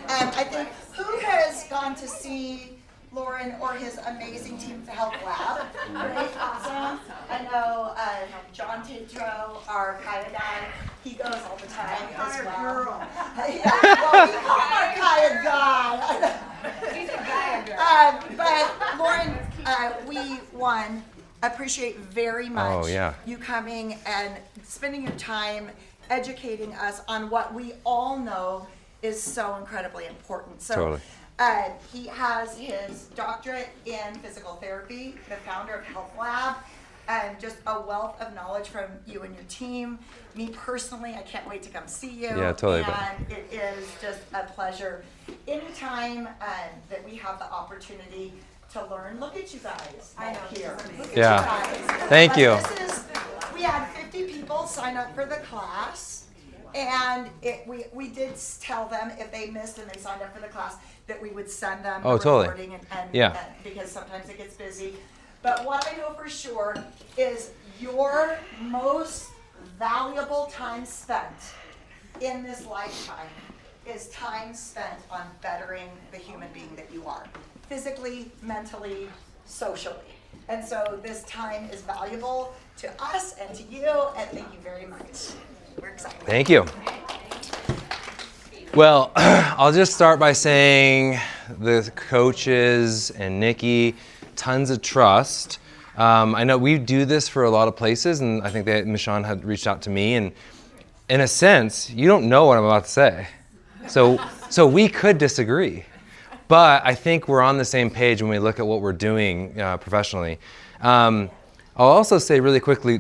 I think, who has gone to see Loren or his amazing team at the Health Lab? Great, awesome. I know John Tatro, our Kaia guy, he goes all the time as well. Yeah, well, we call him our Kaia guy. He's a Kaia guy. But Loren, we appreciate very much you coming and spending your time educating us on what we all know is so incredibly important. So, totally. He has his doctorate in physical therapy, the founder of Health Lab, and just a wealth of knowledge from you and your team. Me personally, I can't wait to come see you. Yeah, totally. And it is just a pleasure. Anytime that we have the opportunity to learn, look at you guys here. Look at you guys. Thank you. We had 50 people sign up for the class, and we did tell them if they missed and they signed up for the class that we would send them the recording and because sometimes it gets busy. But what I know for sure is your most valuable time spent in this lifetime is time spent on bettering the human being that you are, physically, mentally, socially. And so this time is valuable to us and to you, and thank you very much. We're excited. Thank you. Well, I'll just start by saying the coaches and Nikki, tons of trust. I know we do this for a lot of places, and I think that Michonne had reached out to me, and in a sense, you don't know what I'm about to say. So we could disagree, but I think we're on the same page when we look at what we're doing professionally. I'll also say really quickly,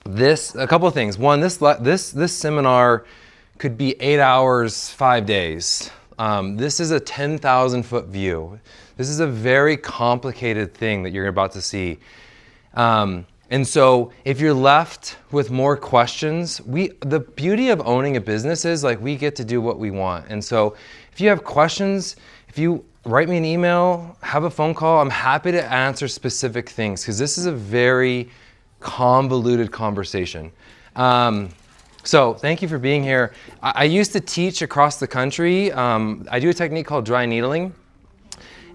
a couple of things. One, this seminar could be 8 hours, 5 days. This is a 10,000 foot view. This is a very complicated thing that you're about to see. And so if you're left with more questions, the beauty of owning a business is like we get to do what we want. And so if you have questions, if you write me an email, have a phone call, I'm happy to answer specific things because this is a very convoluted conversation. So thank you for being here. I used to teach across the country. I do a technique called dry needling.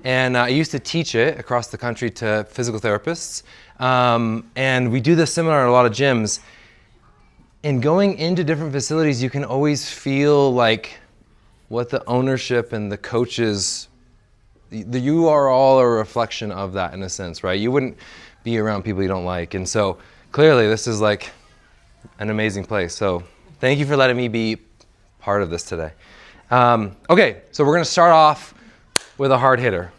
And I used to teach it across the country to physical therapists. And we do this seminar at a lot of gyms. And going into different facilities, you can always feel like what the ownership and the coaches, you are all a reflection of that in a sense, right? You wouldn't be around people you don't like. And so clearly this is like an amazing place. So thank you for letting me be part of this today. Okay, so we're gonna start off with a hard hitter.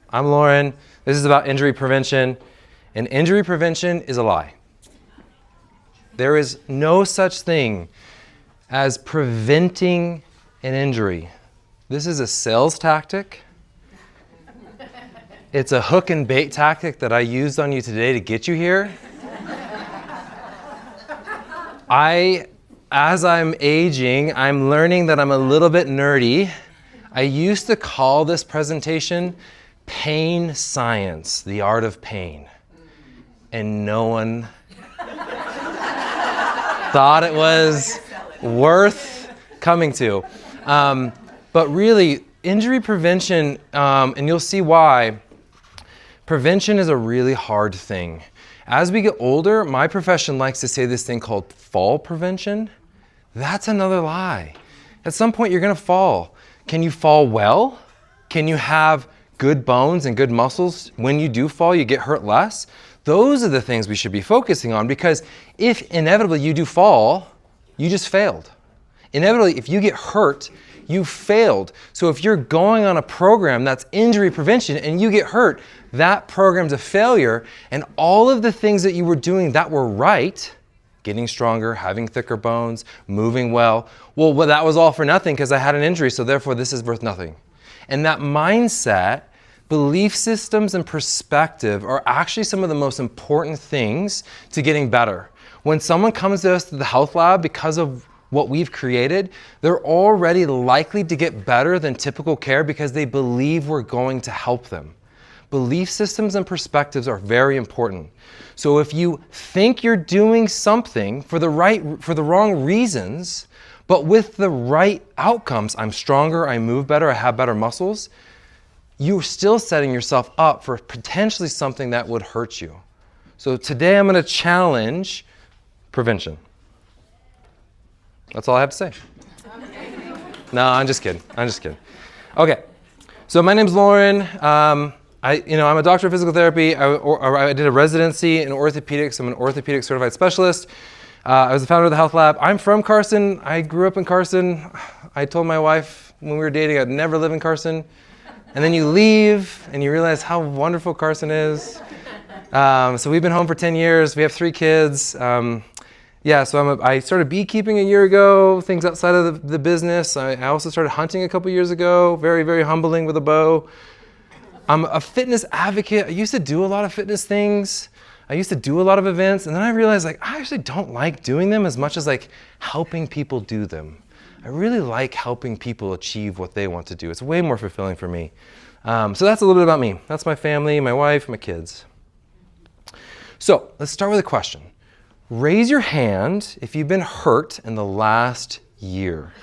I'm Loren. This is about injury prevention. And injury prevention is a lie. There is no such thing as preventing an injury. This is a sales tactic. It's a hook and bait tactic that I used on you today to get you here. As I'm aging, I'm learning that I'm a little bit nerdy. I used to call this presentation Pain Science, the Art of Pain. And no one thought it was worth coming to. But really, injury prevention, and you'll see why, prevention is a really hard thing. As we get older, my profession likes to say this thing called fall prevention. That's another lie. At some point, you're gonna fall. Can you fall well? Can you have good bones and good muscles? When you do fall, you get hurt less? Those are the things we should be focusing on, because if inevitably you do fall, you just failed. Inevitably, if you get hurt, you failed. So if you're going on a program that's injury prevention and you get hurt, that program's a failure, and all of the things that you were doing that were right, getting stronger, having thicker bones, moving well, that was all for nothing because I had an injury, so therefore this is worth nothing. And that mindset, belief systems, and perspective are actually some of the most important things to getting better. When someone comes to us to the health lab because of what we've created, they're already likely to get better than typical care because they believe we're going to help them. Belief systems and perspectives are very important. So if you think you're doing something for the wrong reasons, But with the right outcomes, I'm stronger, I move better, I have better muscles, you're still setting yourself up for potentially something that would hurt you. So today I'm going to challenge prevention. That's all I have to say. No, I'm just kidding. Okay, so my name's Loren. I'm a doctor of physical therapy. I did a residency in orthopedics. I'm an orthopedic certified specialist. I was the founder of the Health Lab. I'm from Carson. I grew up in Carson. I told my wife when we were dating I'd never live in Carson. And then you leave and you realize how wonderful Carson is. So we've been home for 10 years. We have 3 kids. So I started beekeeping a year ago, things outside of the business. I also started hunting a couple years ago, very, very humbling with a bow. I'm a fitness advocate. I used to do a lot of fitness things. I used to do a lot of events, and then I realized I actually don't like doing them as much as helping people do them. I really like helping people achieve what they want to do. It's way more fulfilling for me. So that's a little bit about me. That's my family, my wife, my kids. So let's start with a question. Raise your hand if you've been hurt in the last year.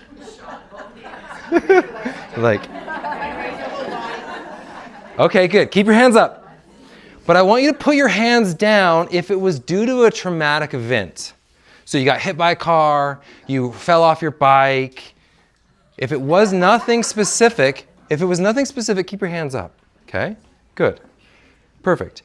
Okay, good. Keep your hands up. But I want you to put your hands down if it was due to a traumatic event. So you got hit by a car, you fell off your bike. If it was nothing specific, keep your hands up. Okay? Good. Perfect.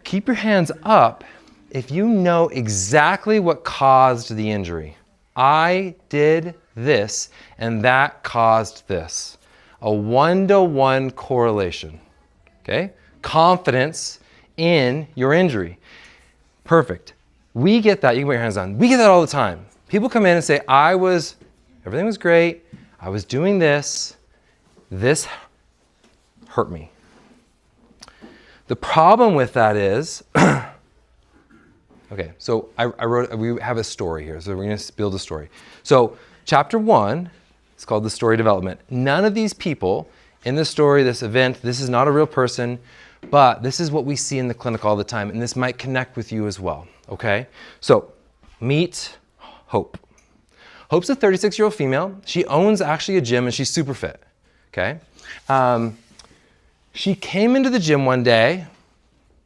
Keep your hands up if you know exactly what caused the injury. I did this, and that caused this. A 1-to-1 correlation. Okay? Confidence in your injury. Perfect. We get that. You can put your hands down. We get that all the time. People come in and say, everything was great. I was doing this. This hurt me. The problem with that is, okay, so we have a story here. So we're going to build a story. So chapter 1, it's called the story development. None of these people in this story, this event, this is not a real person, but this is what we see in the clinic all the time, and this might connect with you as well, okay? So, meet Hope. Hope's a 36-year-old female. She owns actually a gym, and she's super fit, okay? She came into the gym one day,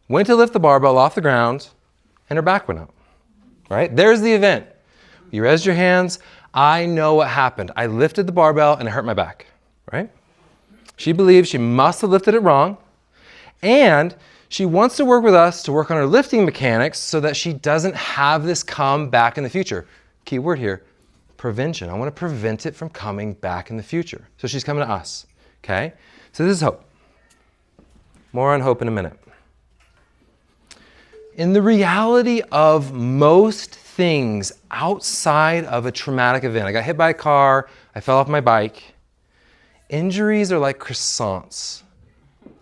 went to lift the barbell off the ground, and her back went out, right? There's the event. You raised your hands. I know what happened. I lifted the barbell, and it hurt my back, right? She believes she must have lifted it wrong, and she wants to work with us to work on her lifting mechanics so that she doesn't have this come back in the future. Key word here, prevention. I want to prevent it from coming back in the future. So she's coming to us, okay? So this is Hope. More on Hope in a minute. In the reality of most things outside of a traumatic event, I got hit by a car, I fell off my bike, injuries are like croissants.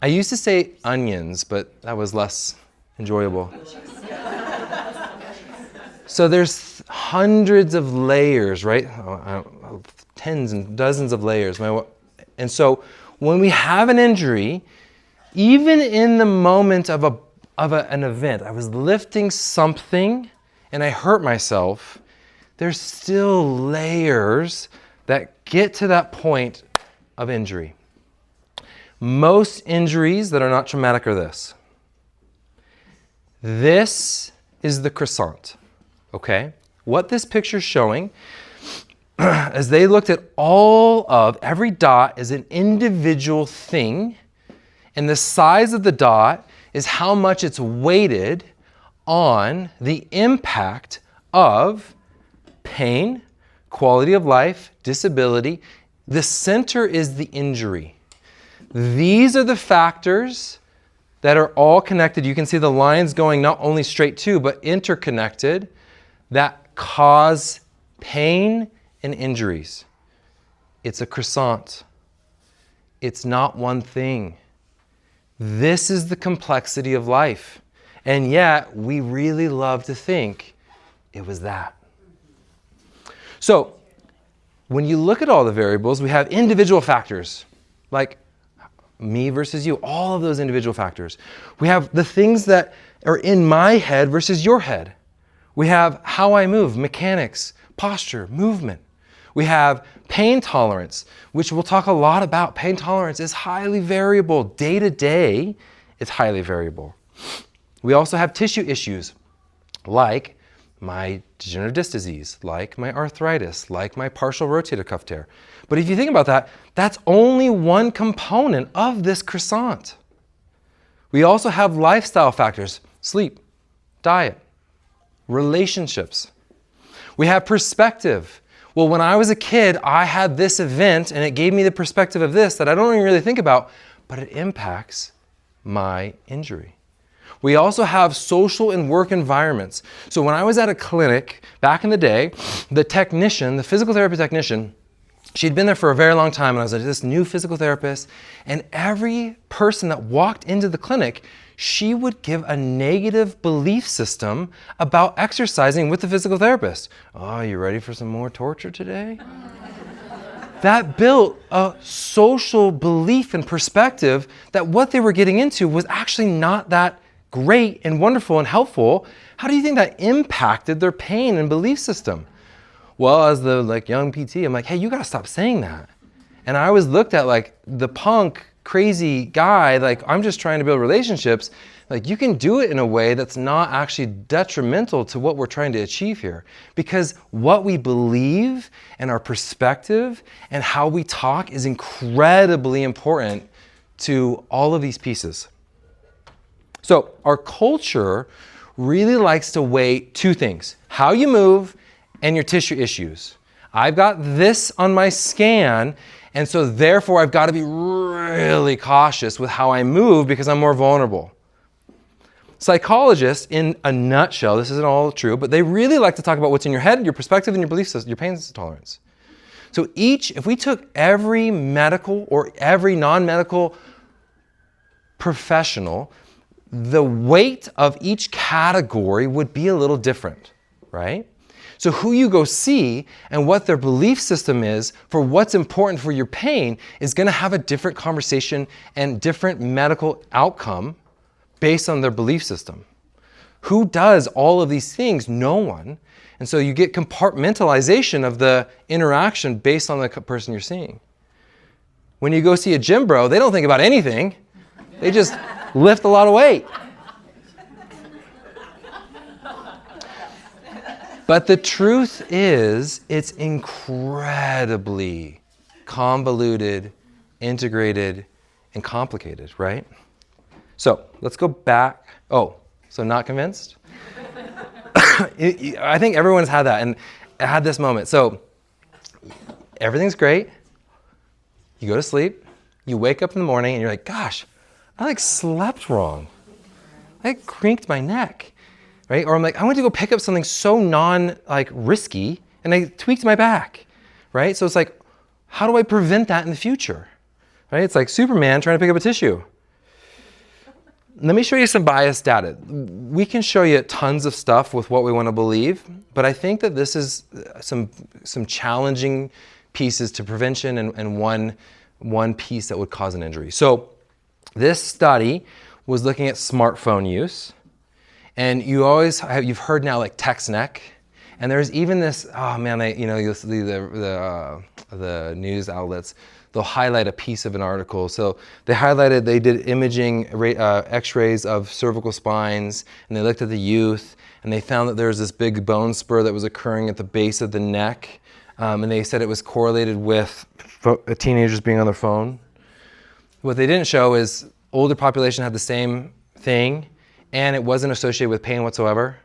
I used to say onions, but that was less enjoyable. So there's hundreds of layers, right? Tens and dozens of layers. And so when we have an injury, even in the moment of an event, I was lifting something and I hurt myself, there's still layers that get to that point of injury. Most injuries that are not traumatic are this. This is the croissant, okay? What this picture is showing, as they looked at every dot is an individual thing, and the size of the dot is how much it's weighted on the impact of pain, quality of life, disability. The center is the injury. These are the factors that are all connected. You can see the lines going not only straight to, but interconnected, that cause pain and injuries. It's a croissant. It's not one thing. This is the complexity of life. And yet, we really love to think it was that. So, when you look at all the variables, we have individual factors, like me versus you, all of those individual factors. We have the things that are in my head versus your head. We have how I move, mechanics, posture, movement. We have pain tolerance, which we'll talk a lot about. Pain tolerance is highly variable. Day to day, it's highly variable. We also have tissue issues like my degenerative disc disease, like my arthritis, like my partial rotator cuff tear. But if you think about that, that's only one component of this croissant. We also have lifestyle factors, sleep, diet, relationships. We have perspective. Well, when I was a kid, I had this event and it gave me the perspective of this that I don't even really think about, but it impacts my injury. We also have social and work environments. So when I was at a clinic back in the day, the technician, the physical therapy technician, she'd been there for a very long time, and I was like this new physical therapist, and every person that walked into the clinic, she would give a negative belief system about exercising with the physical therapist. Oh, you ready for some more torture today? That built a social belief and perspective that what they were getting into was actually not that great and wonderful and helpful. How do you think that impacted their pain and belief system? Well, as the young PT, I'm like, hey, you gotta stop saying that. And I was looked at like the punk, crazy guy, like I'm just trying to build relationships. Like you can do it in a way that's not actually detrimental to what we're trying to achieve here. Because what we believe and our perspective and how we talk is incredibly important to all of these pieces. So our culture really likes to weigh two things: how you move and your tissue issues. I've got this on my scan, and so therefore I've got to be really cautious with how I move because I'm more vulnerable. Psychologists, in a nutshell, this isn't all true, but they really like to talk about what's in your head, your perspective, and your belief system, your pain tolerance. So if we took every medical or every non-medical professional, the weight of each category would be a little different, right? So who you go see and what their belief system is for what's important for your pain is going to have a different conversation and different medical outcome based on their belief system. Who does all of these things? No one. And so you get compartmentalization of the interaction based on the person you're seeing. When you go see a gym bro, they don't think about anything. They just lift a lot of weight. But the truth is, it's incredibly convoluted, integrated, and complicated, right? So let's go back. Oh, so not convinced? I think everyone's had that, and I had this moment. So everything's great. You go to sleep. You wake up in the morning, and you're like, gosh, I slept wrong. I crinked my neck. Right? Or I'm like, I went to go pick up something so risky, and I tweaked my back, right? So it's like, how do I prevent that in the future? Right? It's like Superman trying to pick up a tissue. Let me show you some biased data. We can show you tons of stuff with what we want to believe, but I think that this is some challenging pieces to prevention and one piece that would cause an injury. So this study was looking at smartphone use. And you've heard now text neck, and there's even this. Oh man, you'll see the news outlets. They'll highlight a piece of an article. So they did imaging X-rays of cervical spines, and they looked at the youth, and they found that there was this big bone spur that was occurring at the base of the neck, and they said it was correlated with teenagers being on their phone. What they didn't show is older population had the same thing, and it wasn't associated with pain whatsoever,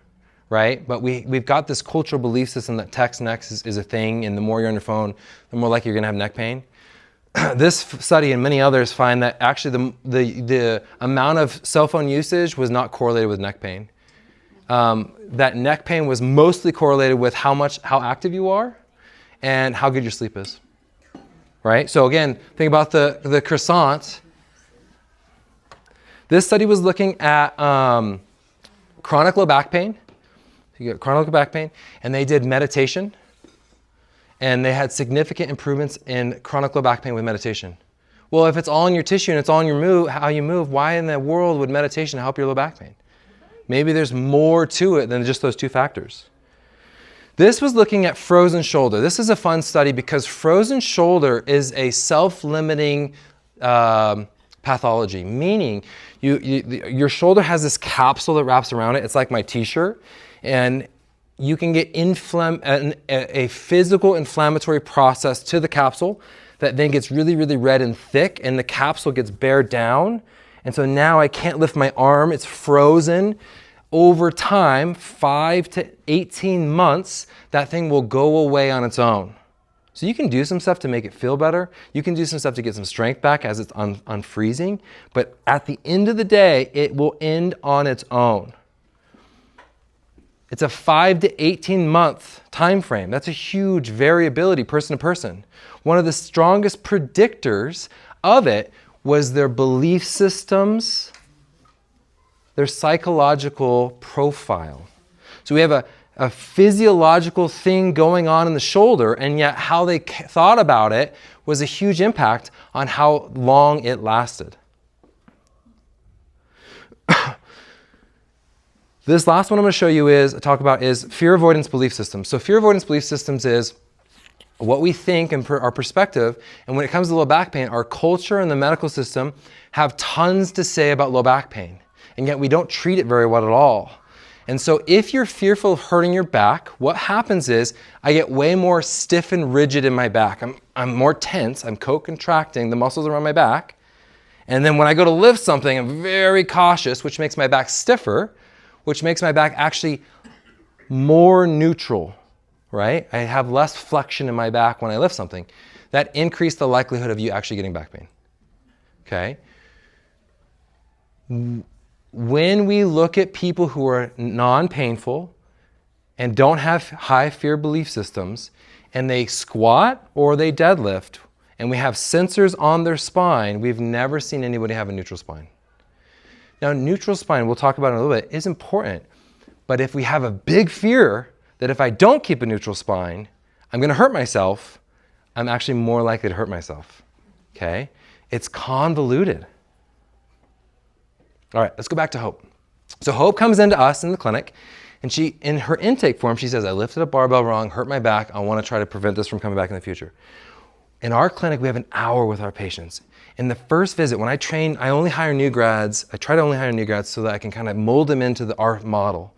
right? But we've got this cultural belief system that text neck is a thing, and the more you're on your phone, the more likely you're gonna have neck pain. This study and many others find that actually the amount of cell phone usage was not correlated with neck pain. That neck pain was mostly correlated with how active you are and how good your sleep is, right? So again, think about the croissant. This study was looking at chronic low back pain. You get chronic low back pain, and they did meditation, and they had significant improvements in chronic low back pain with meditation. Well, if it's all in your tissue and it's all in your how you move, why in the world would meditation help your low back pain? Maybe there's more to it than just those two factors. This was looking at frozen shoulder. This is a fun study because frozen shoulder is a self-limiting pathology, meaning your shoulder has this capsule that wraps around it. It's like my t-shirt, and you can get a physical inflammatory process to the capsule that then gets really, really red and thick, and the capsule gets bared down. And so now I can't lift my arm. It's frozen. Over time, 5 to 18 months, that thing will go away on its own. So you can do some stuff to make it feel better. You can do some stuff to get some strength back as it's unfreezing. But at the end of the day, it will end on its own. It's a 5 to 18 month time frame. That's a huge variability person to person. One of the strongest predictors of it was their belief systems, their psychological profile. So we have a physiological thing going on in the shoulder, and yet how they thought about it was a huge impact on how long it lasted. This last one I'm going to show you is fear avoidance belief systems. So fear avoidance belief systems is what we think and our perspective. And when it comes to low back pain, our culture and the medical system have tons to say about low back pain. And yet we don't treat it very well at all. And so if you're fearful of hurting your back, what happens is I get way more stiff and rigid in my back. I'm more tense. I'm co-contracting the muscles around my back. And then when I go to lift something, I'm very cautious, which makes my back stiffer, which makes my back actually more neutral, right? I have less flexion in my back when I lift something. That increased the likelihood of you actually getting back pain, okay? When we look at people who are non-painful and don't have high fear belief systems, and they squat or they deadlift, and we have sensors on their spine, we've never seen anybody have a neutral spine. Now, neutral spine, we'll talk about in a little bit, is important. But if we have a big fear that if I don't keep a neutral spine, I'm going to hurt myself, I'm actually more likely to hurt myself, okay? It's convoluted. All right, let's go back to Hope. So Hope comes into us in the clinic, and she, in her intake form, she says, I lifted a barbell wrong, hurt my back, I want to try to prevent this from coming back in the future. In our clinic, we have an hour with our patients. In the first visit, when I train, I only hire new grads. I try to only hire new grads so that I can kind of mold them into our model.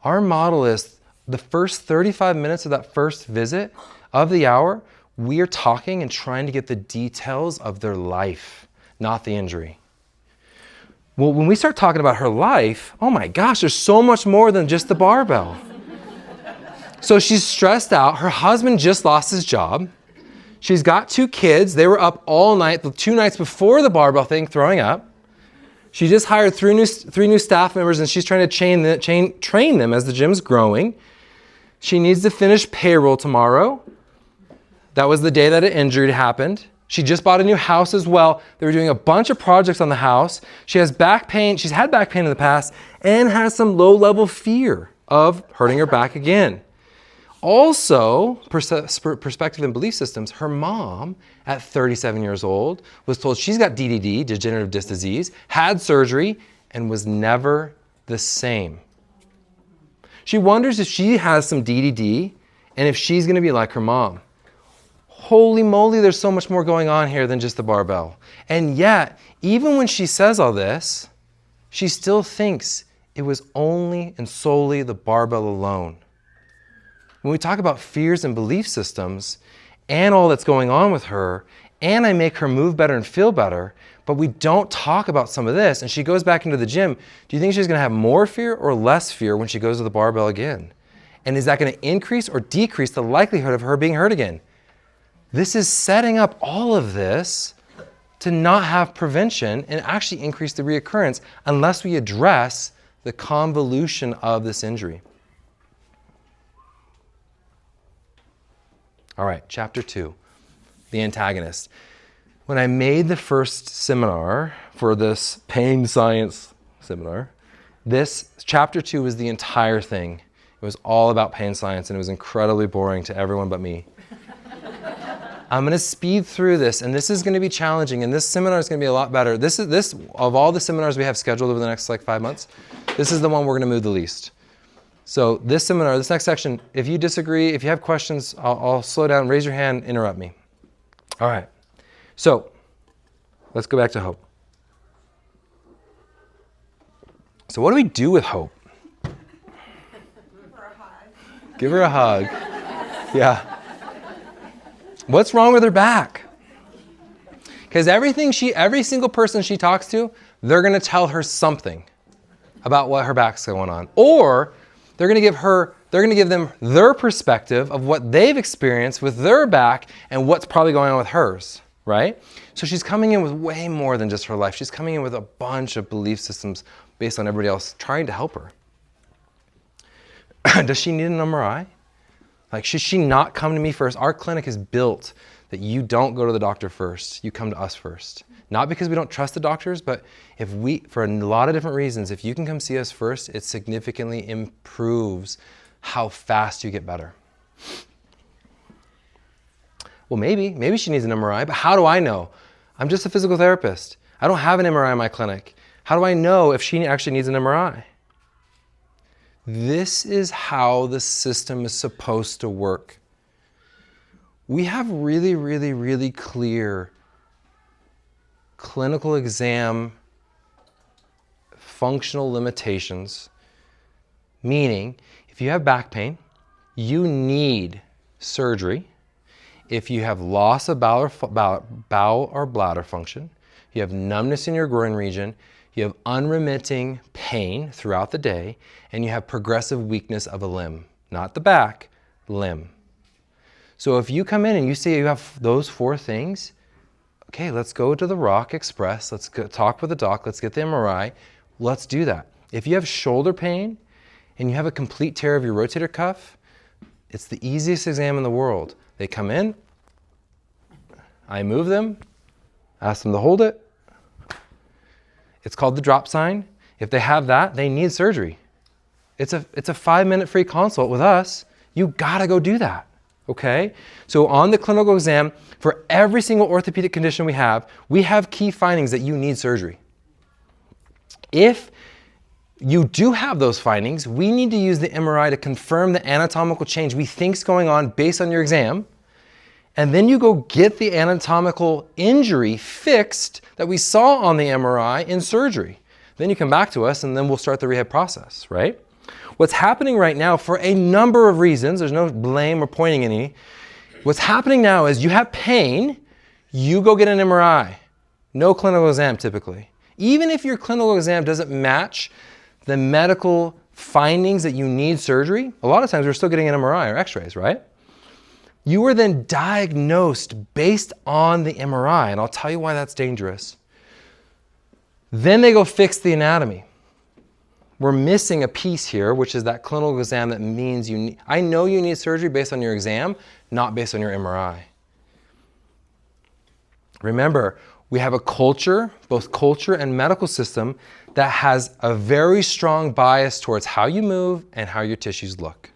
Our model is the first 35 minutes of that first visit of the hour, we are talking and trying to get the details of their life, not the injury. Well, when we start talking about her life, oh my gosh, there's so much more than just the barbell. So she's stressed out. Her husband just lost his job. She's got 2 kids. They were up all night, the 2 nights before the barbell thing, throwing up. She just hired 3 new staff members, and she's trying to train them as the gym's growing. She needs to finish payroll tomorrow. That was the day that an injury happened. She just bought a new house as well. They were doing a bunch of projects on the house. She has back pain. She's had back pain in the past and has some low-level fear of hurting her back again. Also, perspective and belief systems, her mom at 37 years old was told she's got DDD, degenerative disc disease, had surgery, and was never the same. She wonders if she has some DDD and if she's going to be like her mom. Holy moly, there's so much more going on here than just the barbell. And yet, even when she says all this, she still thinks it was only and solely the barbell alone. When we talk about fears and belief systems and all that's going on with her, and I make her move better and feel better, but we don't talk about some of this, and she goes back into the gym, do you think she's going to have more fear or less fear when she goes to the barbell again? And is that going to increase or decrease the likelihood of her being hurt again? This is setting up all of this to not have prevention and actually increase the reoccurrence unless we address the convolution of this injury. All right, chapter 2, the antagonist. When I made the first seminar for this pain science seminar, this chapter 2 was the entire thing. It was all about pain science, and it was incredibly boring to everyone but me. I'm going to speed through this, and this is going to be challenging, and this seminar is going to be a lot better. This of all the seminars we have scheduled over the next 5 months, this is the one we're going to move the least. So this seminar, this next section, if you disagree, if you have questions, I'll slow down, raise your hand, interrupt me. All right. So let's go back to hope. So what do we do with hope? Give her a hug. Yeah. What's wrong with her back? Because every single person she talks to, they're going to tell her something about what her back's going on. Or they're going to give them their perspective of what they've experienced with their back and what's probably going on with hers, right? So she's coming in with way more than just her life. She's coming in with a bunch of belief systems based on everybody else trying to help her. Does she need an MRI? Like, should she not come to me first? Our clinic is built that you don't go to the doctor first. You come to us first. Not because we don't trust the doctors, but for a lot of different reasons, if you can come see us first, it significantly improves how fast you get better. Well, maybe she needs an MRI, but how do I know? I'm just a physical therapist. I don't have an MRI in my clinic. How do I know if she actually needs an MRI? This is how the system is supposed to work. We have really, really, really clear clinical exam functional limitations, meaning if you have back pain, you need surgery. If you have loss of bowel or bladder function, you have numbness in your groin region, you have unremitting pain throughout the day, and you have progressive weakness of a limb, not the back, limb. So if you come in and you say you have those 4 things, okay, let's go to the Rock Express, let's go talk with the doc, let's get the MRI, let's do that. If you have shoulder pain and you have a complete tear of your rotator cuff, it's the easiest exam in the world. They come in, I move them, ask them to hold it. It's called the drop sign. If they have that, they need surgery. It's a 5-minute free consult with us. You gotta go do that, okay? So on the clinical exam, for every single orthopedic condition we have key findings that you need surgery. If you do have those findings, we need to use the MRI to confirm the anatomical change we think is going on based on your exam. And then you go get the anatomical injury fixed that we saw on the MRI in surgery. Then you come back to us and then we'll start the rehab process, right? What's happening right now, for a number of reasons, there's no blame or pointing any, what's happening now is you have pain, you go get an MRI. No clinical exam typically. Even if your clinical exam doesn't match the medical findings that you need surgery, a lot of times we're still getting an MRI or x-rays, right? You were then diagnosed based on the MRI, and I'll tell you why that's dangerous. Then they go fix the anatomy. We're missing a piece here, which is that clinical exam that means I know you need surgery based on your exam, not based on your MRI. Remember, we have a culture, both culture and medical system, that has a very strong bias towards how you move and how your tissues look.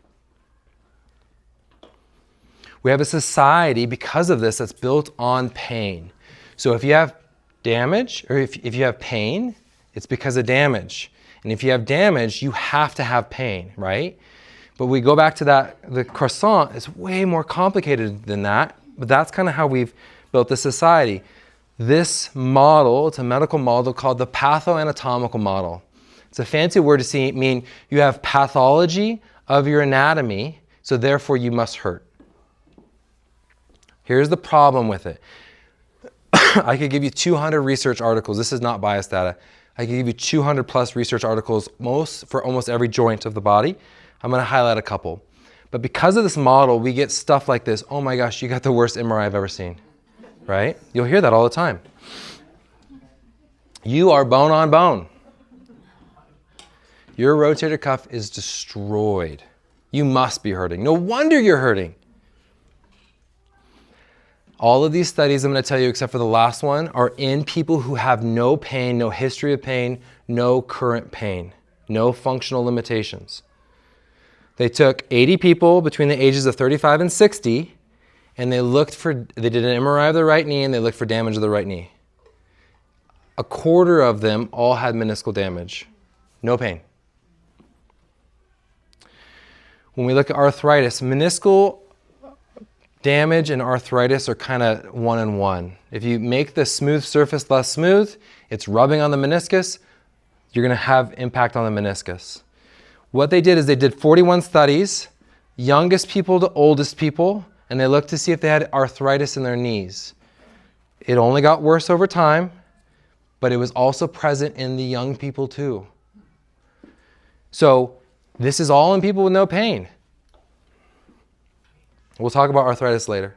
We have a society, because of this, that's built on pain. So if you have damage, or if you have pain, it's because of damage. And if you have damage, you have to have pain, right? But we go back to the croissant, it's way more complicated than that, but that's kind of how we've built the society. This model, it's a medical model called the pathoanatomical model. It's a fancy word to mean you have pathology of your anatomy, so therefore you must hurt. Here's the problem with it. I could give you 200 research articles. This is not biased data. I could give you 200 plus research articles for almost every joint of the body. I'm going to highlight a couple. But because of this model, we get stuff like this. Oh my gosh, you got the worst MRI I've ever seen, right? You'll hear that all the time. You are bone on bone. Your rotator cuff is destroyed. You must be hurting. No wonder you're hurting. All of these studies I'm going to tell you, except for the last one, are in people who have no pain, no history of pain, no current pain, no functional limitations. They took 80 people between the ages of 35 and 60, and they did an MRI of the right knee, and they looked for damage of the right knee. A quarter of them all had meniscal damage. No pain. when we look at arthritis, meniscal damage and arthritis are kind of one and one. If you make the smooth surface less smooth, it's rubbing on the meniscus, you're going to have impact on the meniscus. What they did is they did 41 studies, youngest people to oldest people, and they looked to see if they had arthritis in their knees. It only got worse over time, but it was also present in the young people too. So this is all in people with no pain. We'll talk about arthritis later.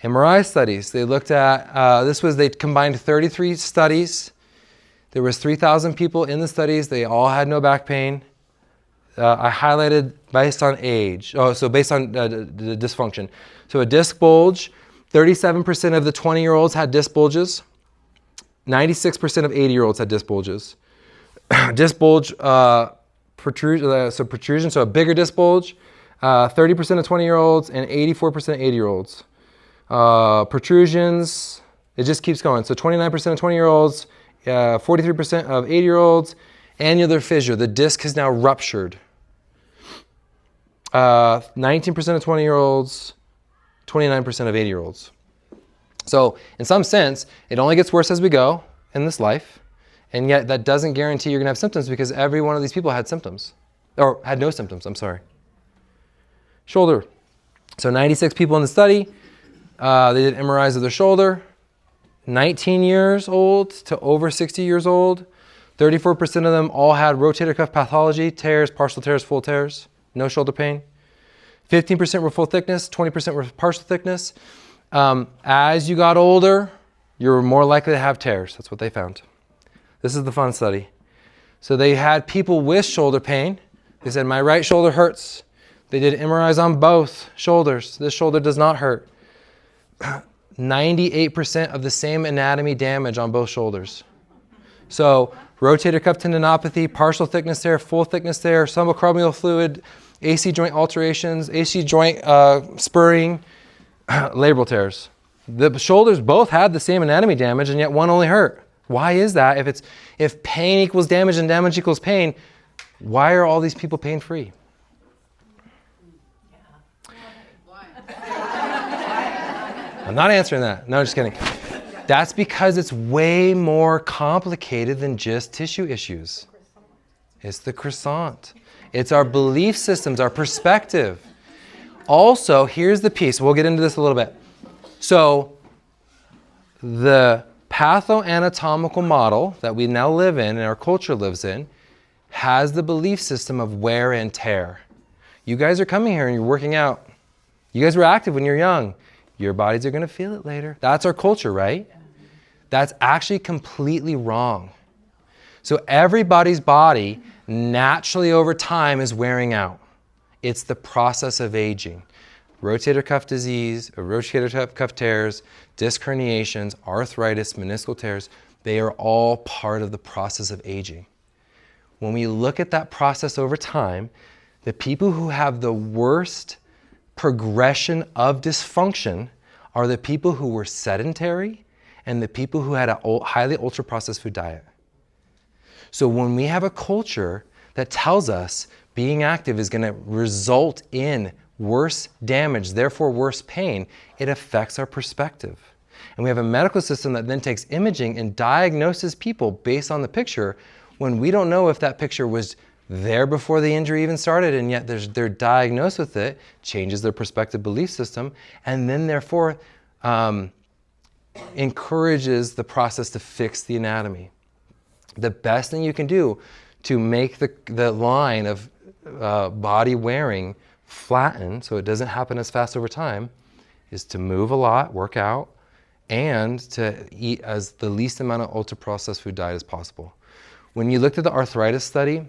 MRI studies, they looked at, they combined 33 studies. There was 3,000 people in the studies. They all had no back pain. I highlighted based on age. So based on the dysfunction. So a disc bulge, 37% of the 20-year-olds had disc bulges. 96% of 80-year-olds had disc bulges. Disc bulge protrusion, so a bigger disc bulge. 30% of 20-year-olds and 84% of 80-year-olds. Protrusions, it just keeps going. So 29% of 20-year-olds, 43% of 80-year-olds. Annular fissure, the disc has now ruptured. 19% of 20-year-olds, 29% of 80-year-olds. So in some sense, it only gets worse as we go in this life. And yet that doesn't guarantee you're going to have symptoms because every one of these people had symptoms. Or had no symptoms, I'm sorry. Shoulder. So 96 people in the study. They did MRIs of their shoulder. 19 years old to over 60 years old. 34% of them all had rotator cuff pathology, tears, partial tears, full tears, no shoulder pain. 15% were full thickness, 20% were partial thickness. As you got older, you were more likely to have tears. That's what they found. This is the fun study. So they had people with shoulder pain. They said, my right shoulder hurts. They did MRIs on both shoulders. This shoulder does not hurt. 98% of the same anatomy damage on both shoulders. So rotator cuff tendinopathy, partial thickness tear, full thickness tear, subacromial fluid, AC joint alterations, AC joint spurring, labral tears. The shoulders both had the same anatomy damage and yet one only hurt. Why is that? If pain equals damage and damage equals pain, why are all these people pain-free? I'm not answering that. No, just kidding. That's because it's way more complicated than just tissue issues. It's the croissant. It's our belief systems, our perspective. Also, here's the piece. We'll get into this a little bit. So, the pathoanatomical model that we now live in and our culture lives in has the belief system of wear and tear. You guys are coming here and you're working out. You guys were active when you're young. Your bodies are going to feel it later. That's our culture, right? That's actually completely wrong. So everybody's body naturally over time is wearing out. It's the process of aging. Rotator cuff disease, rotator cuff tears, disc herniations, arthritis, meniscal tears, they are all part of the process of aging. When we look at that process over time, the people who have the worst progression of dysfunction are the people who were sedentary and the people who had a highly ultra-processed food diet. So when we have a culture that tells us being active is going to result in worse damage, therefore worse pain, it affects our perspective. And we have a medical system that then takes imaging and diagnoses people based on the picture when we don't know if that picture was there before the injury even started, and yet they're diagnosed with it, changes their perspective belief system, and then therefore encourages the process to fix the anatomy. The best thing you can do to make the line of body wearing flatten so it doesn't happen as fast over time is to move a lot, work out, and to eat as the least amount of ultra-processed food diet as possible. When you looked at the arthritis study,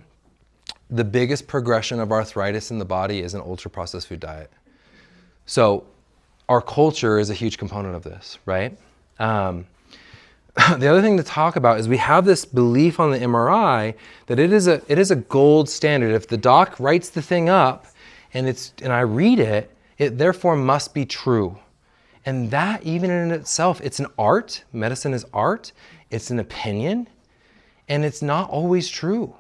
the biggest progression of arthritis in the body is an ultra-processed food diet. So our culture is a huge component of this, right? The other thing to talk about is we have this belief on the MRI that it is a gold standard. If the doc writes the thing up and I read it, it therefore must be true. And that even in itself, it's an art. Medicine is art. It's an opinion. And it's not always true.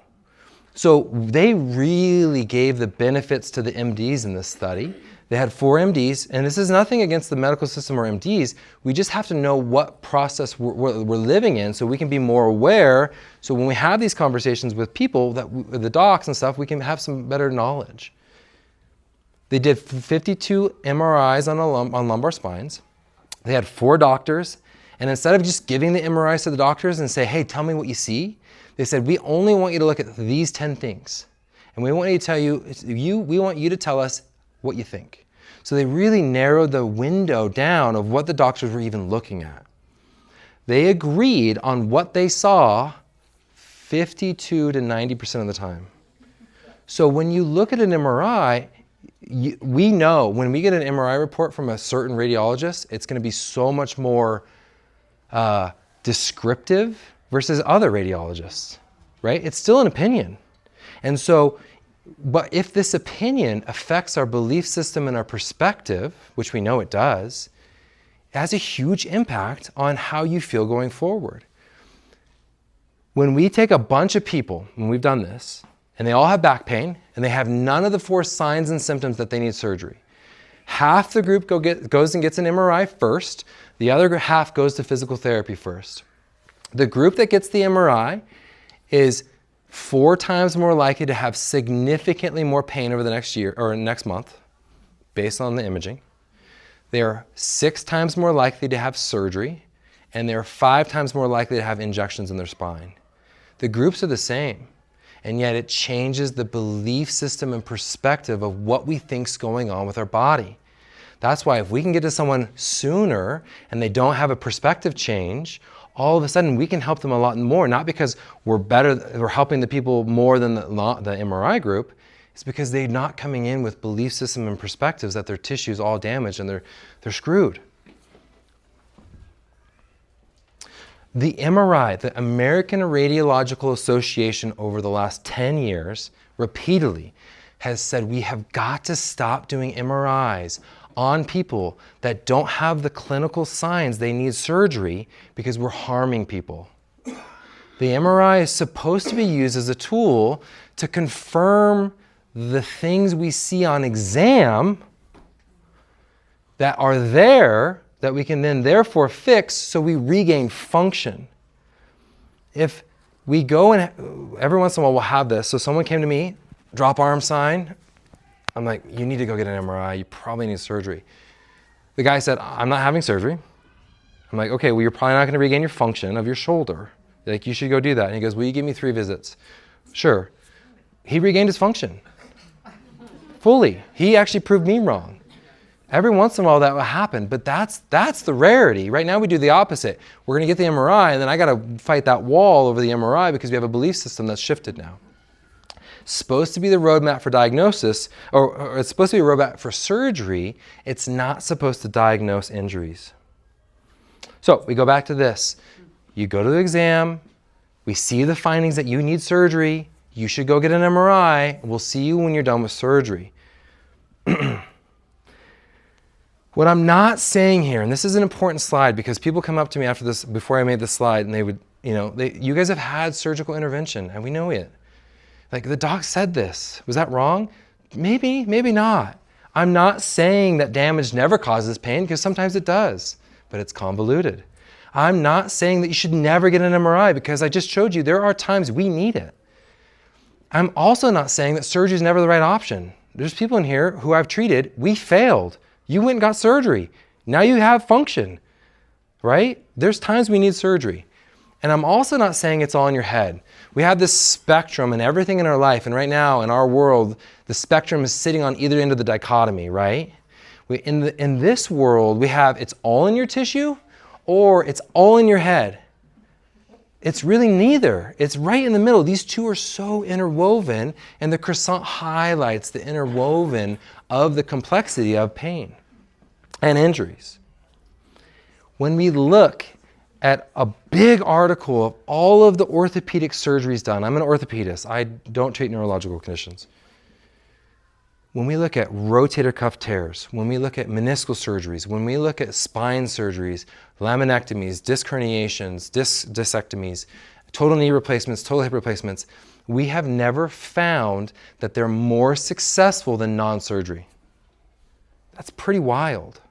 So they really gave the benefits to the MDs in this study. They had 4 MDs, and this is nothing against the medical system or MDs. We just have to know what process we're living in so we can be more aware. So when we have these conversations with people, the docs and stuff, we can have some better knowledge. They did 52 MRIs on lumbar spines. They had 4 doctors, and instead of just giving the MRIs to the doctors and say, hey, tell me what you see, they said, we only want you to look at these 10 things. And we want you to tell we want you to tell us what you think. So they really narrowed the window down of what the doctors were even looking at. They agreed on what they saw 52 to 90% of the time. So when you look at an MRI, we know when we get an MRI report from a certain radiologist, it's going to be so much more descriptive versus other radiologists, right? It's still an opinion. And so, but if this opinion affects our belief system and our perspective, which we know it does, it has a huge impact on how you feel going forward. When we take a bunch of people, and we've done this, and they all have back pain, and they have none of the 4 signs and symptoms that they need surgery. Half the group goes and gets an MRI first. The other half goes to physical therapy first. The group that gets the MRI is 4 times more likely to have significantly more pain over the next year or next month, based on the imaging. They are 6 times more likely to have surgery, and they are 5 times more likely to have injections in their spine. The groups are the same, and yet it changes the belief system and perspective of what we think's going on with our body. That's why if we can get to someone sooner and they don't have a perspective change, all of a sudden we can help them a lot more, not because we're helping the people more than the MRI group. It's because they're not coming in with belief system and perspectives that their tissue's all damaged and they're screwed. The MRI, the American Radiological Association, over the last 10 years, repeatedly has said we have got to stop doing MRIs on people that don't have the clinical signs they need surgery because we're harming people. The MRI is supposed to be used as a tool to confirm the things we see on exam that are there that we can then therefore fix so we regain function. If we go and every once in a while we'll have this, so someone came to me, drop arm sign, I'm like, you need to go get an MRI. You probably need surgery. The guy said, I'm not having surgery. I'm like, okay, well, you're probably not going to regain your function of your shoulder. Like, you should go do that. And he goes, will you give me 3 visits? Sure. He regained his function. Fully. He actually proved me wrong. Every once in a while that will happen, but that's the rarity. Right now we do the opposite. We're going to get the MRI, and then I got to fight that wall over the MRI because we have a belief system that's shifted now. Supposed to be the roadmap for diagnosis, or it's supposed to be a roadmap for surgery. It's not supposed to diagnose injuries. So we go back to this. You go to the exam, we see the findings that you need surgery, you should go get an MRI, and we'll see you when you're done with surgery. What I'm not saying here, and this is an important slide because people come up to me after this, before I made this slide, and they would, you guys have had surgical intervention, and we know it. Like, the doc said this. Was that wrong? Maybe, maybe not. I'm not saying that damage never causes pain, because sometimes it does, but it's convoluted. I'm not saying that you should never get an MRI, because I just showed you there are times we need it. I'm also not saying that surgery is never the right option. There's people in here who I've treated, we failed. You went and got surgery. Now you have function, right? There's times we need surgery. And I'm also not saying it's all in your head. We have this spectrum in everything in our life, and right now in our world, the spectrum is sitting on either end of the dichotomy, right? In this world, we have it's all in your tissue or it's all in your head. It's really neither. It's right in the middle. These two are so interwoven, and the croissant highlights the interwoven of the complexity of pain and injuries. When we look at a big article of all of the orthopedic surgeries done, I'm an orthopedist, I don't treat neurological conditions. When we look at rotator cuff tears, when we look at meniscal surgeries, when we look at spine surgeries, laminectomies, disc herniations, discectomies, total knee replacements, total hip replacements, we have never found that they're more successful than non-surgery. That's pretty wild.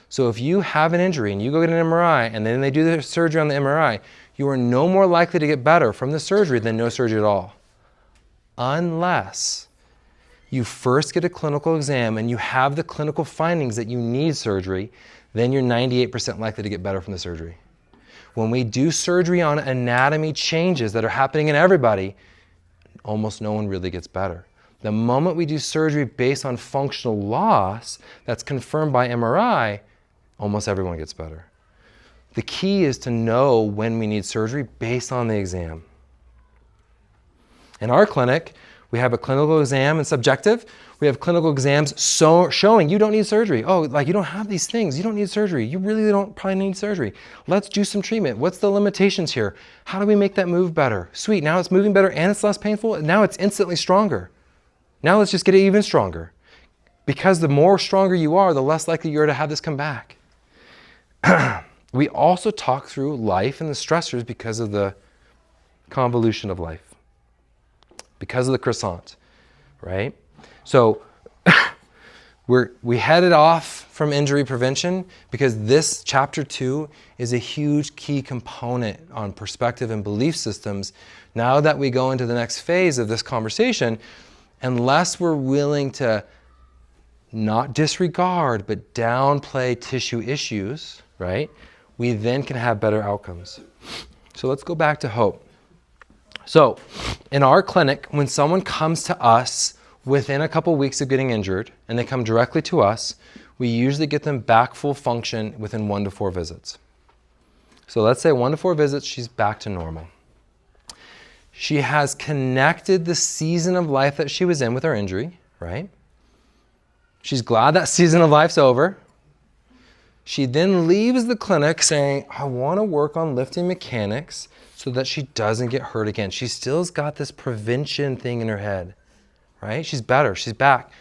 So if you have an injury and you go get an MRI and then they do the surgery on the MRI, you are no more likely to get better from the surgery than no surgery at all. Unless you first get a clinical exam and you have the clinical findings that you need surgery, then you're 98% likely to get better from the surgery. When we do surgery on anatomy changes that are happening in everybody, almost no one really gets better. The moment we do surgery based on functional loss that's confirmed by MRI, almost everyone gets better. The key is to know when we need surgery based on the exam. In our clinic, we have a clinical exam and subjective. We have clinical exams showing you don't need surgery. Oh, like you don't have these things. You don't need surgery. You really don't probably need surgery. Let's do some treatment. What's the limitations here? How do we make that move better? Sweet, now it's moving better and it's less painful. Now it's instantly stronger. Now let's just get it even stronger. Because the more stronger you are, the less likely you are to have this come back. We also talk through life and the stressors because of the convolution of life. Because of the croissant, right? So we headed off from injury prevention because this chapter 2 is a huge key component on perspective and belief systems. Now that we go into the next phase of this conversation, unless we're willing to not disregard but downplay tissue issues, right? We then can have better outcomes. So let's go back to hope. So in our clinic, when someone comes to us within a couple weeks of getting injured and they come directly to us, we usually get them back full function within 1 to 4 visits. So let's say 1 to 4 visits, she's back to normal. She has connected the season of life that she was in with her injury, right? She's glad that season of life's over. She then leaves the clinic saying, I want to work on lifting mechanics so that she doesn't get hurt again. She still's got this prevention thing in her head, right? She's better, she's back.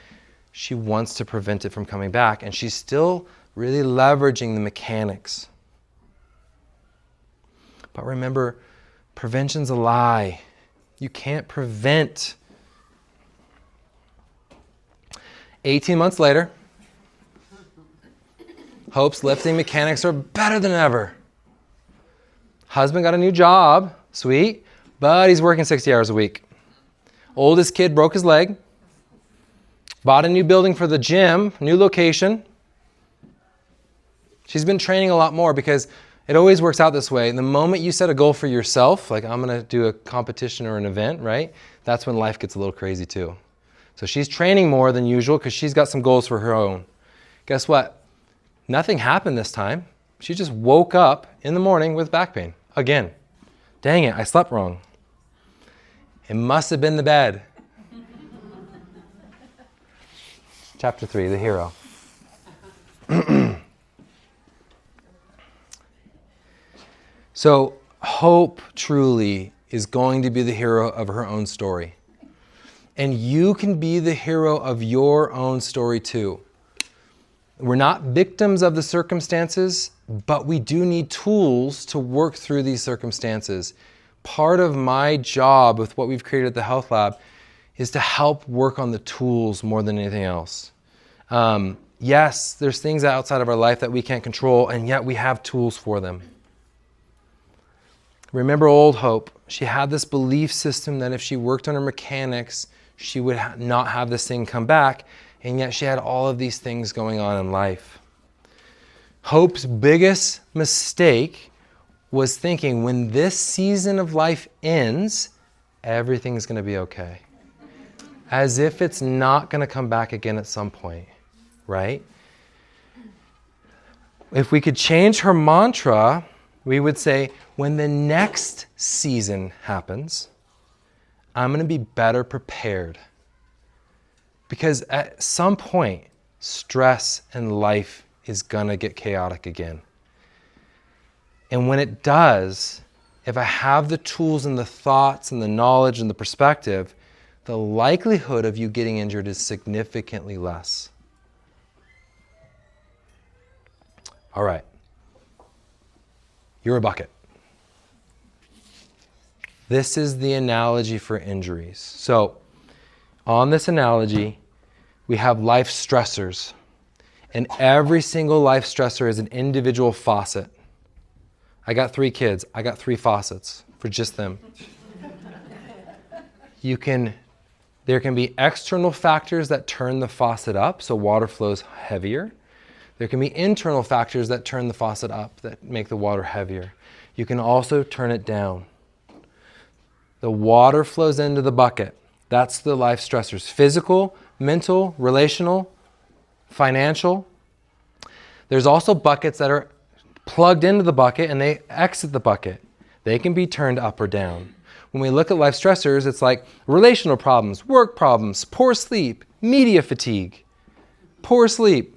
She wants to prevent it from coming back, and she's still really leveraging the mechanics. But remember, prevention's a lie. You can't prevent. 18 months later, Hope's lifting mechanics are better than ever. Husband got a new job, sweet, but he's working 60 hours a week. Oldest kid broke his leg, bought a new building for the gym, new location. She's been training a lot more because it always works out this way. The moment you set a goal for yourself, like I'm going to do a competition or an event, right? That's when life gets a little crazy too. So she's training more than usual because she's got some goals for her own. Guess what? Nothing happened this time. She just woke up in the morning with back pain again. Dang it, I slept wrong. It must have been the bed. Chapter 3, the hero. So Hope truly is going to be the hero of her own story. And you can be the hero of your own story too. We're not victims of the circumstances, but we do need tools to work through these circumstances. Part of my job with what we've created at the Health Lab is to help work on the tools more than anything else. Yes, there's things outside of our life that we can't control, and yet we have tools for them. Remember old Hope. She had this belief system that if she worked on her mechanics, she would not have this thing come back, and yet she had all of these things going on in life. Hope's biggest mistake was thinking when this season of life ends, everything's going to be okay. As if it's not going to come back again at some point, right? If we could change her mantra, we would say, when the next season happens, I'm going to be better prepared. Because at some point, stress and life is going to get chaotic again. And when it does, if I have the tools and the thoughts and the knowledge and the perspective, the likelihood of you getting injured is significantly less. All right. You're a bucket. This is the analogy for injuries. So on this analogy, we have life stressors. And every single life stressor is an individual faucet. I got 3 kids. I got 3 faucets for just them. There can be external factors that turn the faucet up, so water flows heavier. There can be internal factors that turn the faucet up, that make the water heavier. You can also turn it down. The water flows into the bucket. That's the life stressors: physical, mental, relational, financial. There's also buckets that are plugged into the bucket and they exit the bucket. They can be turned up or down. When we look at life stressors, it's like relational problems, work problems, poor sleep, media fatigue, poor sleep,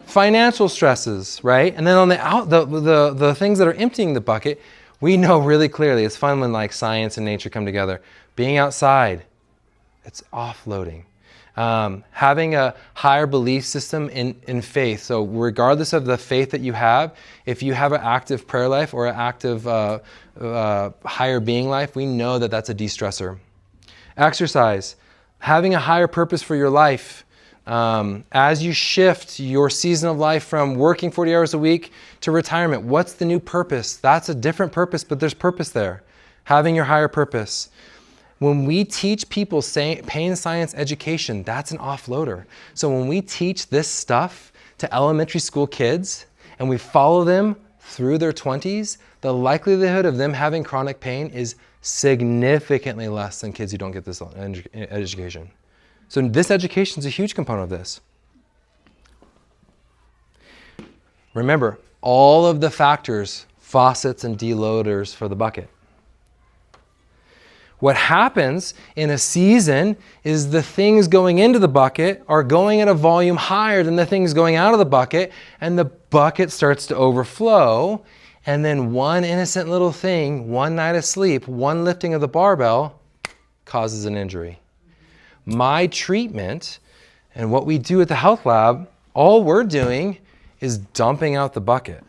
financial stresses, right? And then on the things that are emptying the bucket, we know really clearly. It's fun when like science and nature come together. Being outside, it's offloading. Having a higher belief system in faith. So regardless of the faith that you have, if you have an active prayer life or an active higher being life, we know that that's a de-stressor. Exercise. Having a higher purpose for your life. As you shift your season of life from working 40 hours a week to retirement, what's the new purpose? That's a different purpose, but there's purpose there. Having your higher purpose. When we teach people pain science education, that's an offloader. So when we teach this stuff to elementary school kids and we follow them through their 20s, the likelihood of them having chronic pain is significantly less than kids who don't get this education. So this education is a huge component of this. Remember, all of the factors, faucets and deloaders for the bucket. What happens in a season is the things going into the bucket are going at a volume higher than the things going out of the bucket, and the bucket starts to overflow, and then one innocent little thing, one night of sleep, one lifting of the barbell causes an injury. My treatment and what we do at the health lab, all we're doing is dumping out the bucket.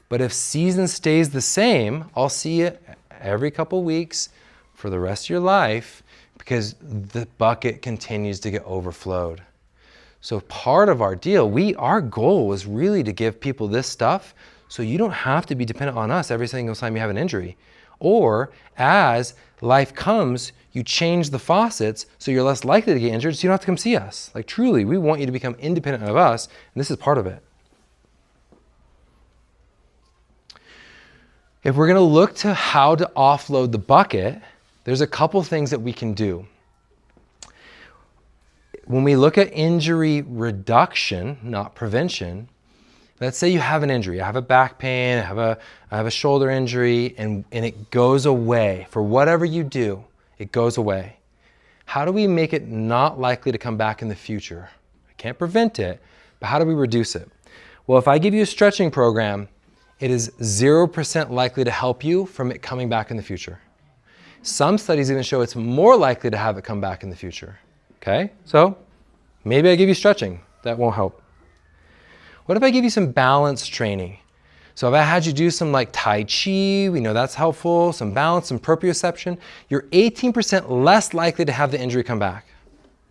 But if season stays the same, I'll see it every couple weeks for the rest of your life because the bucket continues to get overflowed. So part of our deal, our goal was really to give people this stuff so you don't have to be dependent on us every single time you have an injury. Or as life comes, you change the faucets so you're less likely to get injured so you don't have to come see us. Like truly, we want you to become independent of us, and this is part of it. If we're going to look to how to offload the bucket, there's a couple things that we can do. When we look at injury reduction, not prevention, let's say you have an injury. I have a back pain, I have a shoulder injury, and it goes away. For whatever you do, it goes away. How do we make it not likely to come back in the future? I can't prevent it, but how do we reduce it? Well, if I give you a stretching program, it is 0% likely to help you from it coming back in the future. Some studies even show it's more likely to have it come back in the future. Okay, so maybe I give you stretching. That won't help. What if I give you some balance training? So if I had you do some like Tai Chi, we know that's helpful, some balance, some proprioception, you're 18% less likely to have the injury come back.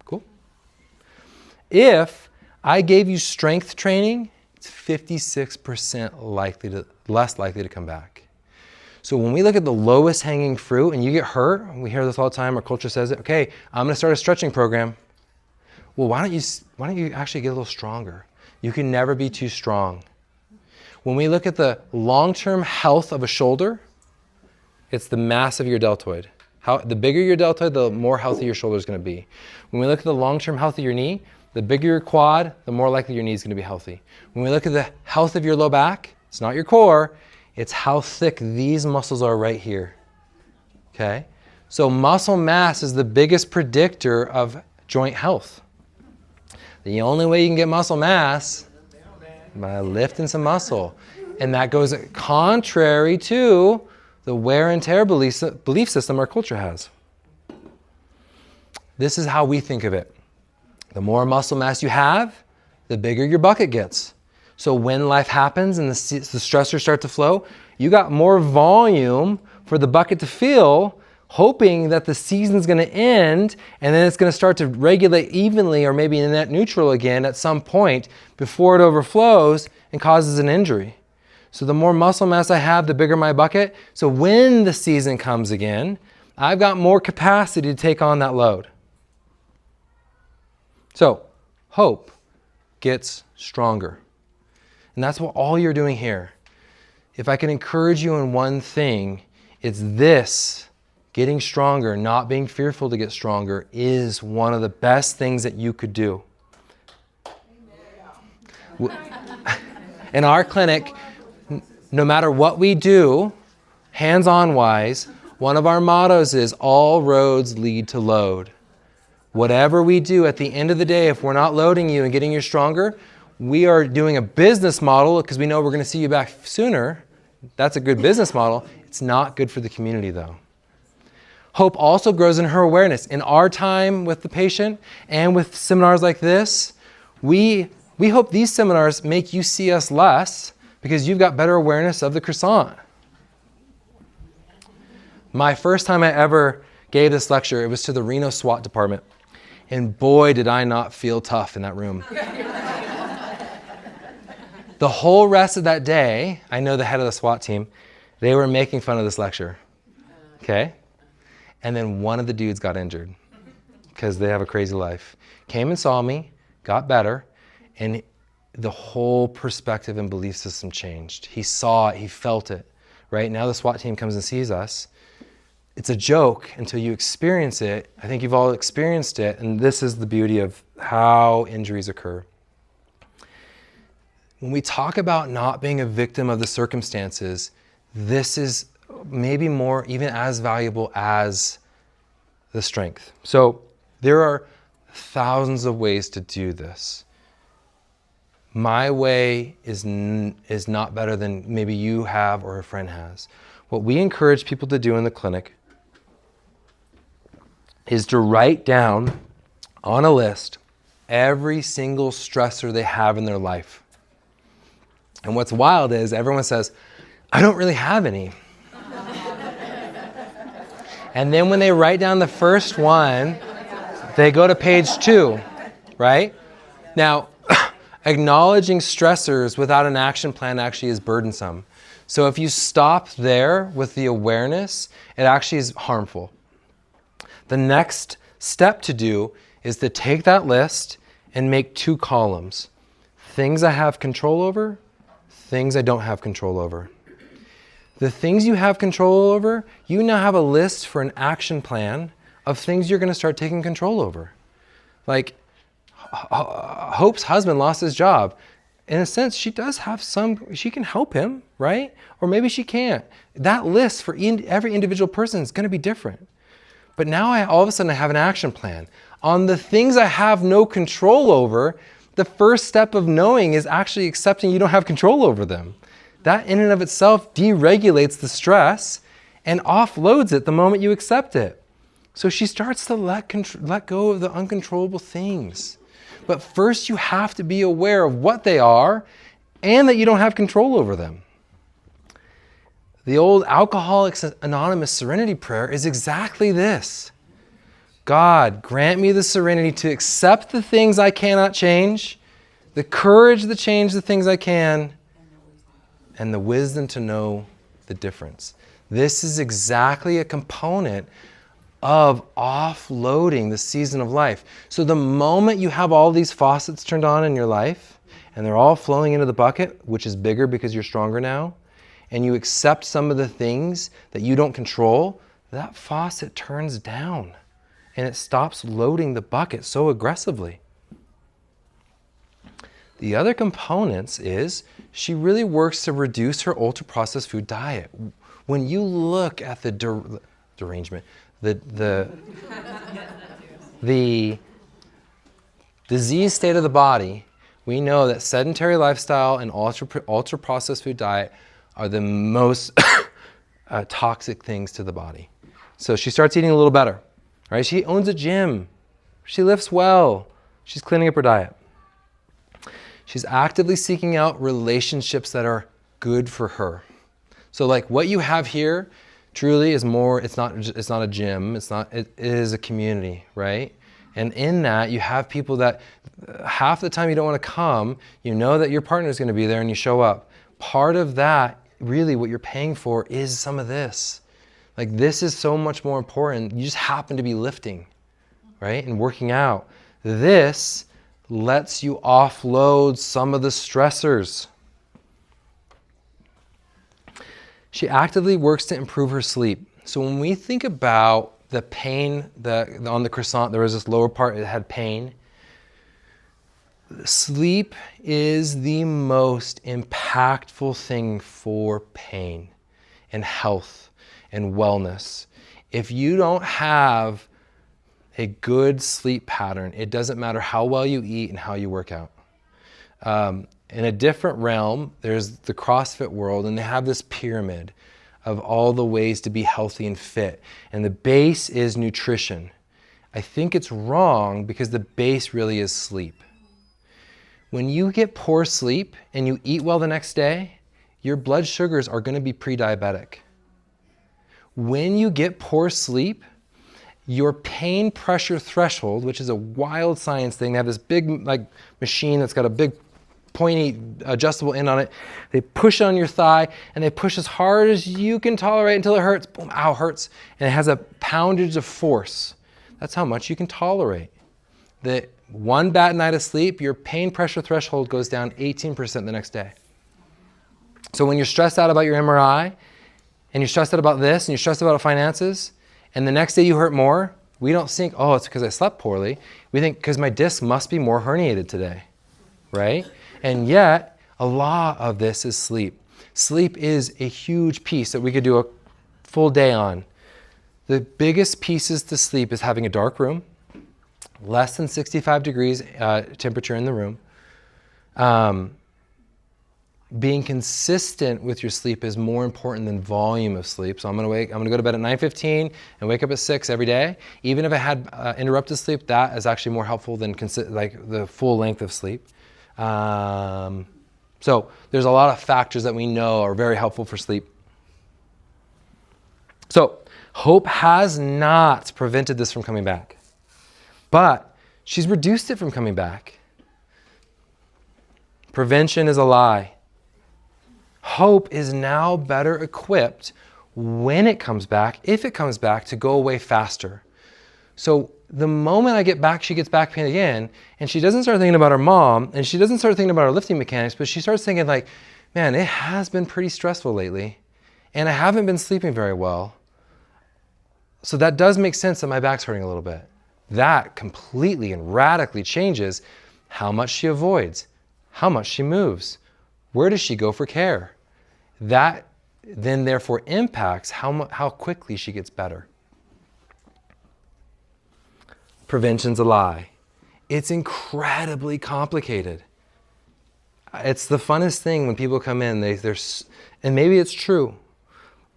Cool. If I gave you strength training, it's 56% less likely to come back. So when we look at the lowest hanging fruit and you get hurt, and we hear this all the time, our culture says it, okay, I'm gonna start a stretching program. Well, why don't you actually get a little stronger? You can never be too strong. When we look at the long-term health of a shoulder, it's the mass of your deltoid. The bigger your deltoid, the more healthy your shoulder is gonna be. When we look at the long-term health of your knee, the bigger your quad, the more likely your knee is going to be healthy. When we look at the health of your low back, it's not your core, it's how thick these muscles are right here. Okay? So muscle mass is the biggest predictor of joint health. The only way you can get muscle mass is by lifting some muscle. And that goes contrary to the wear and tear belief system our culture has. This is how we think of it. The more muscle mass you have, the bigger your bucket gets. So when life happens and the stressors start to flow, you got more volume for the bucket to fill, hoping that the season's going to end and then it's going to start to regulate evenly or maybe in net neutral again at some point before it overflows and causes an injury. So the more muscle mass I have, the bigger my bucket. So when the season comes again, I've got more capacity to take on that load. So hope gets stronger. And that's what all you're doing here. If I can encourage you in one thing, it's this. Getting stronger, not being fearful to get stronger, is one of the best things that you could do. In our clinic, no matter what we do, hands-on wise, one of our mottos is all roads lead to load. Whatever we do at the end of the day, if we're not loading you and getting you stronger, we are doing a business model because we know we're going to see you back sooner. That's a good business model. It's not good for the community though. Hope also grows in her awareness. In our time with the patient and with seminars like this, we hope these seminars make you see us less because you've got better awareness of the croissant. My first time I ever gave this lecture, it was to the Reno SWAT department. And boy, did I not feel tough in that room. The whole rest of that day, I know the head of the SWAT team, they were making fun of this lecture. Okay? And then one of the dudes got injured because they have a crazy life. Came and saw me, got better, and the whole perspective and belief system changed. He saw it, he felt it, right? Now the SWAT team comes and sees us. It's a joke until you experience it. I think you've all experienced it, and this is the beauty of how injuries occur. When we talk about not being a victim of the circumstances, this is maybe more, even as valuable as the strength. So there are thousands of ways to do this. My way is not better than maybe you have or a friend has. What we encourage people to do in the clinic is to write down on a list every single stressor they have in their life. And what's wild is everyone says, I don't really have any. And then when they write down the first one, they go to page 2, right? Now, acknowledging stressors without an action plan actually is burdensome. So if you stop there with the awareness, it actually is harmful. The next step to do is to take that list and make 2 columns. Things I have control over, things I don't have control over. The things you have control over, you now have a list for an action plan of things you're going to start taking control over. Like, Hope's husband lost his job. In a sense, she does have she can help him, right? Or maybe she can't. That list for every individual person is going to be different. But now all of a sudden I have an action plan. On the things I have no control over, the first step of knowing is actually accepting you don't have control over them. That in and of itself deregulates the stress and offloads it the moment you accept it. So she starts to let go of the uncontrollable things. But first you have to be aware of what they are and that you don't have control over them. The old Alcoholics Anonymous serenity prayer is exactly this. God, grant me the serenity to accept the things I cannot change, the courage to change the things I can, and the wisdom to know the difference. This is exactly a component of offloading the season of life. So the moment you have all these faucets turned on in your life, and they're all flowing into the bucket, which is bigger because you're stronger now, and you accept some of the things that you don't control, that faucet turns down, and it stops loading the bucket so aggressively. The other components is she really works to reduce her ultra-processed food diet. When you look at the derangement, the disease state of the body, we know that sedentary lifestyle and ultra-processed food diet are the most toxic things to the body. So she starts eating a little better, right? She owns a gym. She lifts well. She's cleaning up her diet. She's actively seeking out relationships that are good for her. So like what you have here truly is more, it's not a gym, it is a community, right? And in that you have people that half the time you don't want to come, you know that your partner is going to be there and you show up. Part of that, really what you're paying for is some of this. Like this is so much more important. You just happen to be lifting, right? And working out. This lets you offload some of the stressors. She actively works to improve her sleep. So when we think about the pain, on the croissant, there was this lower part that had pain. Sleep is the most impactful thing for pain and health and wellness. If you don't have a good sleep pattern, it doesn't matter how well you eat and how you work out. In a different realm, there's the CrossFit world, and they have this pyramid of all the ways to be healthy and fit. And the base is nutrition. I think it's wrong because the base really is sleep. When you get poor sleep and you eat well the next day, your blood sugars are going to be pre-diabetic. When you get poor sleep, your pain pressure threshold, which is a wild science thing, they have this big machine that's got a big pointy adjustable end on it. They push on your thigh and they push as hard as you can tolerate until it hurts. Boom, ow, hurts. And it has a poundage of force. That's how much you can tolerate. The one bad night of sleep, your pain pressure threshold goes down 18% the next day. So when you're stressed out about your MRI and you're stressed out about this and you're stressed about finances and the next day you hurt more, we don't think, oh, it's because I slept poorly. We think because my disc must be more herniated today, right? And yet, a lot of this is sleep. Sleep is a huge piece that we could do a full day on. The biggest pieces to sleep is having a dark room, less than 65 degrees temperature in the room. Being consistent with your sleep is more important than volume of sleep. So I'm gonna go to bed at 9:15 and wake up at 6 every day. Even if I had interrupted sleep, that is actually more helpful than the full length of sleep. So there's a lot of factors that we know are very helpful for sleep. So hope has not prevented this from coming back, but she's reduced it from coming back. Prevention is a lie. Hope is now better equipped when it comes back, if it comes back, to go away faster. So the moment I get back, she gets back pain again, and she doesn't start thinking about her mom, and she doesn't start thinking about her lifting mechanics, but she starts thinking like, man, it has been pretty stressful lately, and I haven't been sleeping very well. So that does make sense that my back's hurting a little bit. That completely and radically changes how much she avoids, how much she moves, where does she go for care. That then therefore impacts how quickly she gets better. Prevention's a lie. It's incredibly complicated. It's the funnest thing when people come in, and maybe it's true,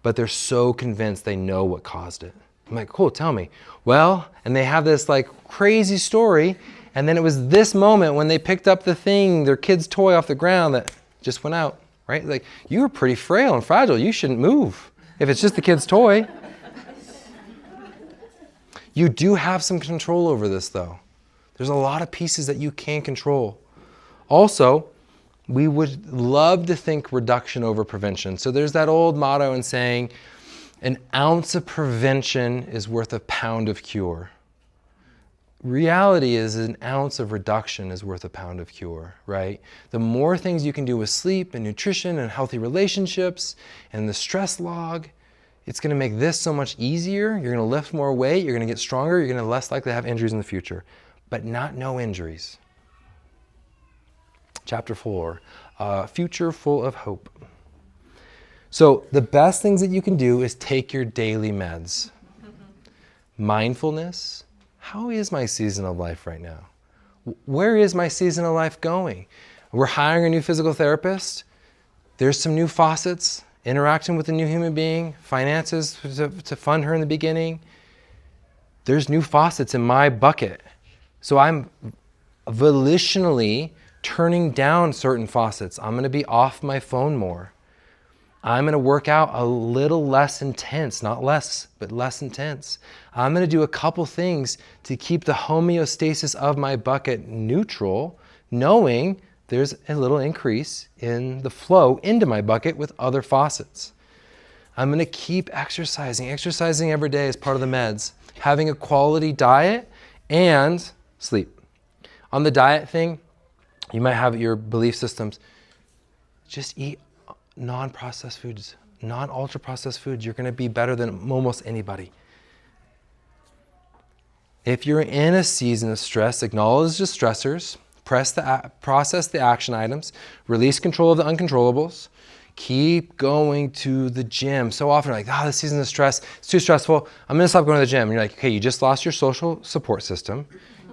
but they're so convinced they know what caused it. I'm like, cool, tell me. Well, and they have this crazy story, and then it was this moment when they picked up the thing, their kid's toy off the ground that just went out, right? Like, you were pretty frail and fragile. You shouldn't move if it's just the kid's toy. You do have some control over this, though. There's a lot of pieces that you can control. Also, we would love to think reduction over prevention. So there's that old motto in saying, an ounce of prevention is worth a pound of cure. Reality is an ounce of reduction is worth a pound of cure, right? The more things you can do with sleep and nutrition and healthy relationships and the stress log, it's going to make this so much easier. You're going to lift more weight. You're going to get stronger. You're going to be less likely to have injuries in the future, but not no injuries. Chapter 4, future full of hope. So the best things that you can do is take your daily meds. Mindfulness. How is my season of life right now? Where is my season of life going? We're hiring a new physical therapist. There's some new faucets. Interaction with a new human being, finances to fund her in the beginning. There's new faucets in my bucket. So I'm volitionally turning down certain faucets. I'm going to be off my phone more. I'm going to work out a little less intense, not less, but less intense. I'm going to do a couple things to keep the homeostasis of my bucket neutral, knowing there's a little increase in the flow into my bucket with other faucets. I'm going to keep exercising. Exercising every day is part of the meds. Having a quality diet and sleep. On the diet thing, you might have your belief systems. Just eat non-processed foods, non-ultra-processed foods. You're going to be better than almost anybody. If you're in a season of stress, acknowledge the stressors, process the action items, release control of the uncontrollables, keep going to the gym. So often you're like, this season of stress, it's too stressful, I'm going to stop going to the gym. And you're like, okay, you just lost your social support system.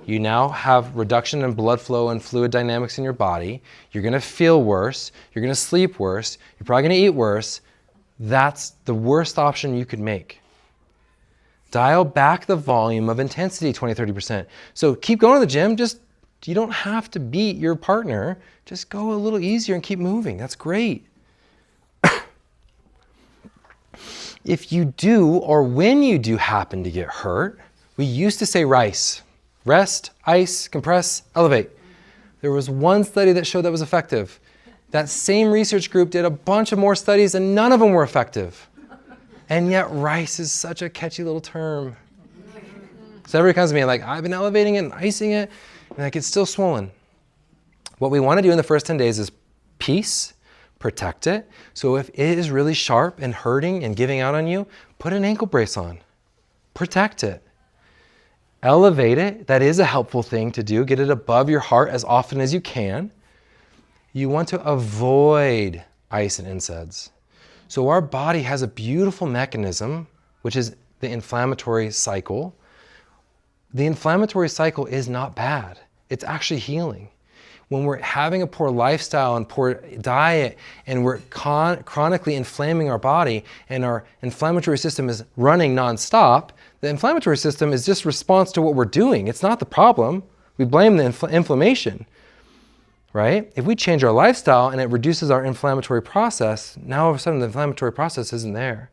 You now have reduction in blood flow and fluid dynamics in your body. You're going to feel worse. You're going to sleep worse. You're probably going to eat worse. That's the worst option you could make. Dial back the volume of intensity 20-30%. So keep going to the gym. You don't have to beat your partner. Just go a little easier and keep moving. That's great. If you do, or when you do happen to get hurt, we used to say RICE. Rest, ice, compress, elevate. There was one study that showed that was effective. That same research group did a bunch of more studies and none of them were effective. And yet RICE is such a catchy little term. So everybody comes to me like, I've been elevating it and icing it, and like it's still swollen. What we want to do in the first 10 days is peace, protect it. So if it is really sharp and hurting and giving out on you, put an ankle brace on. Protect it. Elevate it. That is a helpful thing to do. Get it above your heart as often as you can. You want to avoid ice and NSAIDs. So our body has a beautiful mechanism, which is the inflammatory cycle. The inflammatory cycle is not bad. It's actually healing. When we're having a poor lifestyle and poor diet and we're chronically inflaming our body and our inflammatory system is running nonstop, the inflammatory system is just response to what we're doing. It's not the problem. We blame the inflammation, right? If we change our lifestyle and it reduces our inflammatory process, now all of a sudden the inflammatory process isn't there.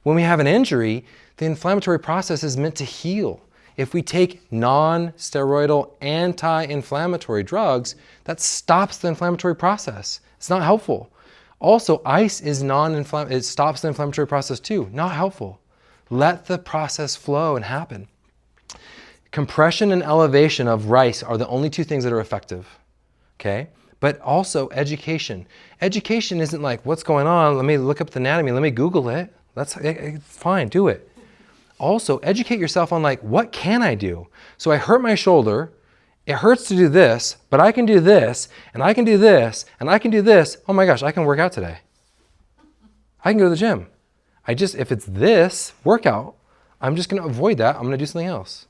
When we have an injury, the inflammatory process is meant to heal. If we take non-steroidal anti-inflammatory drugs, that stops the inflammatory process. It's not helpful. Also, ice is non-inflammatory. It stops the inflammatory process too. Not helpful. Let the process flow and happen. Compression and elevation of RICE are the only two things that are effective. Okay? But also education. Education isn't like, what's going on? Let me look up the anatomy. Let me Google it. It's fine. Do it. Also, educate yourself on like, what can I do? So I hurt my shoulder. It hurts to do this, but I can do this, and I can do this, and I can do this. Oh my gosh, I can work out today. I can go to the gym. If it's this workout, I'm just going to avoid that. I'm going to do something else.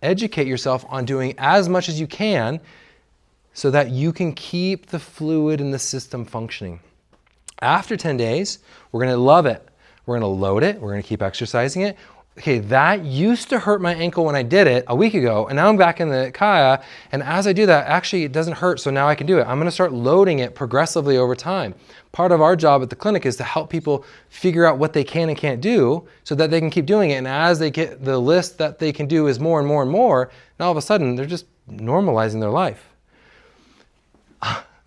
Educate yourself on doing as much as you can so that you can keep the fluid in the system functioning. After 10 days, we're going to love it. We're going to load it. We're going to keep exercising it. Okay, that used to hurt my ankle when I did it a week ago, and now I'm back in the Kaia, and as I do that, actually it doesn't hurt, so now I can do it. I'm going to start loading it progressively over time. Part of our job at the clinic is to help people figure out what they can and can't do so that they can keep doing it, and as they get the list that they can do is more and more and more, now all of a sudden they're just normalizing their life.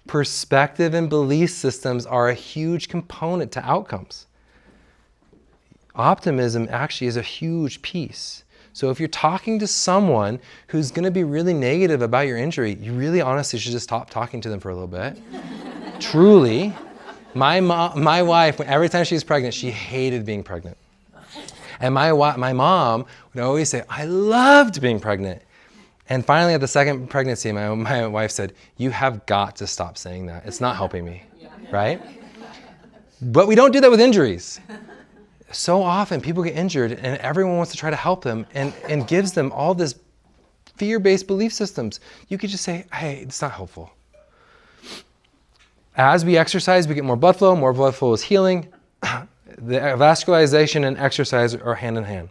Perspective and belief systems are a huge component to outcomes. Optimism actually is a huge piece. So if you're talking to someone who's going to be really negative about your injury, you really honestly should just stop talking to them for a little bit. Truly. My wife, every time she was pregnant, she hated being pregnant. And my mom would always say, I loved being pregnant. And finally at the second pregnancy, my wife said, you have got to stop saying that. It's not helping me, right? But we don't do that with injuries. So often people get injured and everyone wants to try to help them and gives them all this fear-based belief systems. You could just say, hey, it's not helpful. As we exercise, we get more blood flow. More blood flow is healing. The vascularization and exercise are hand in hand.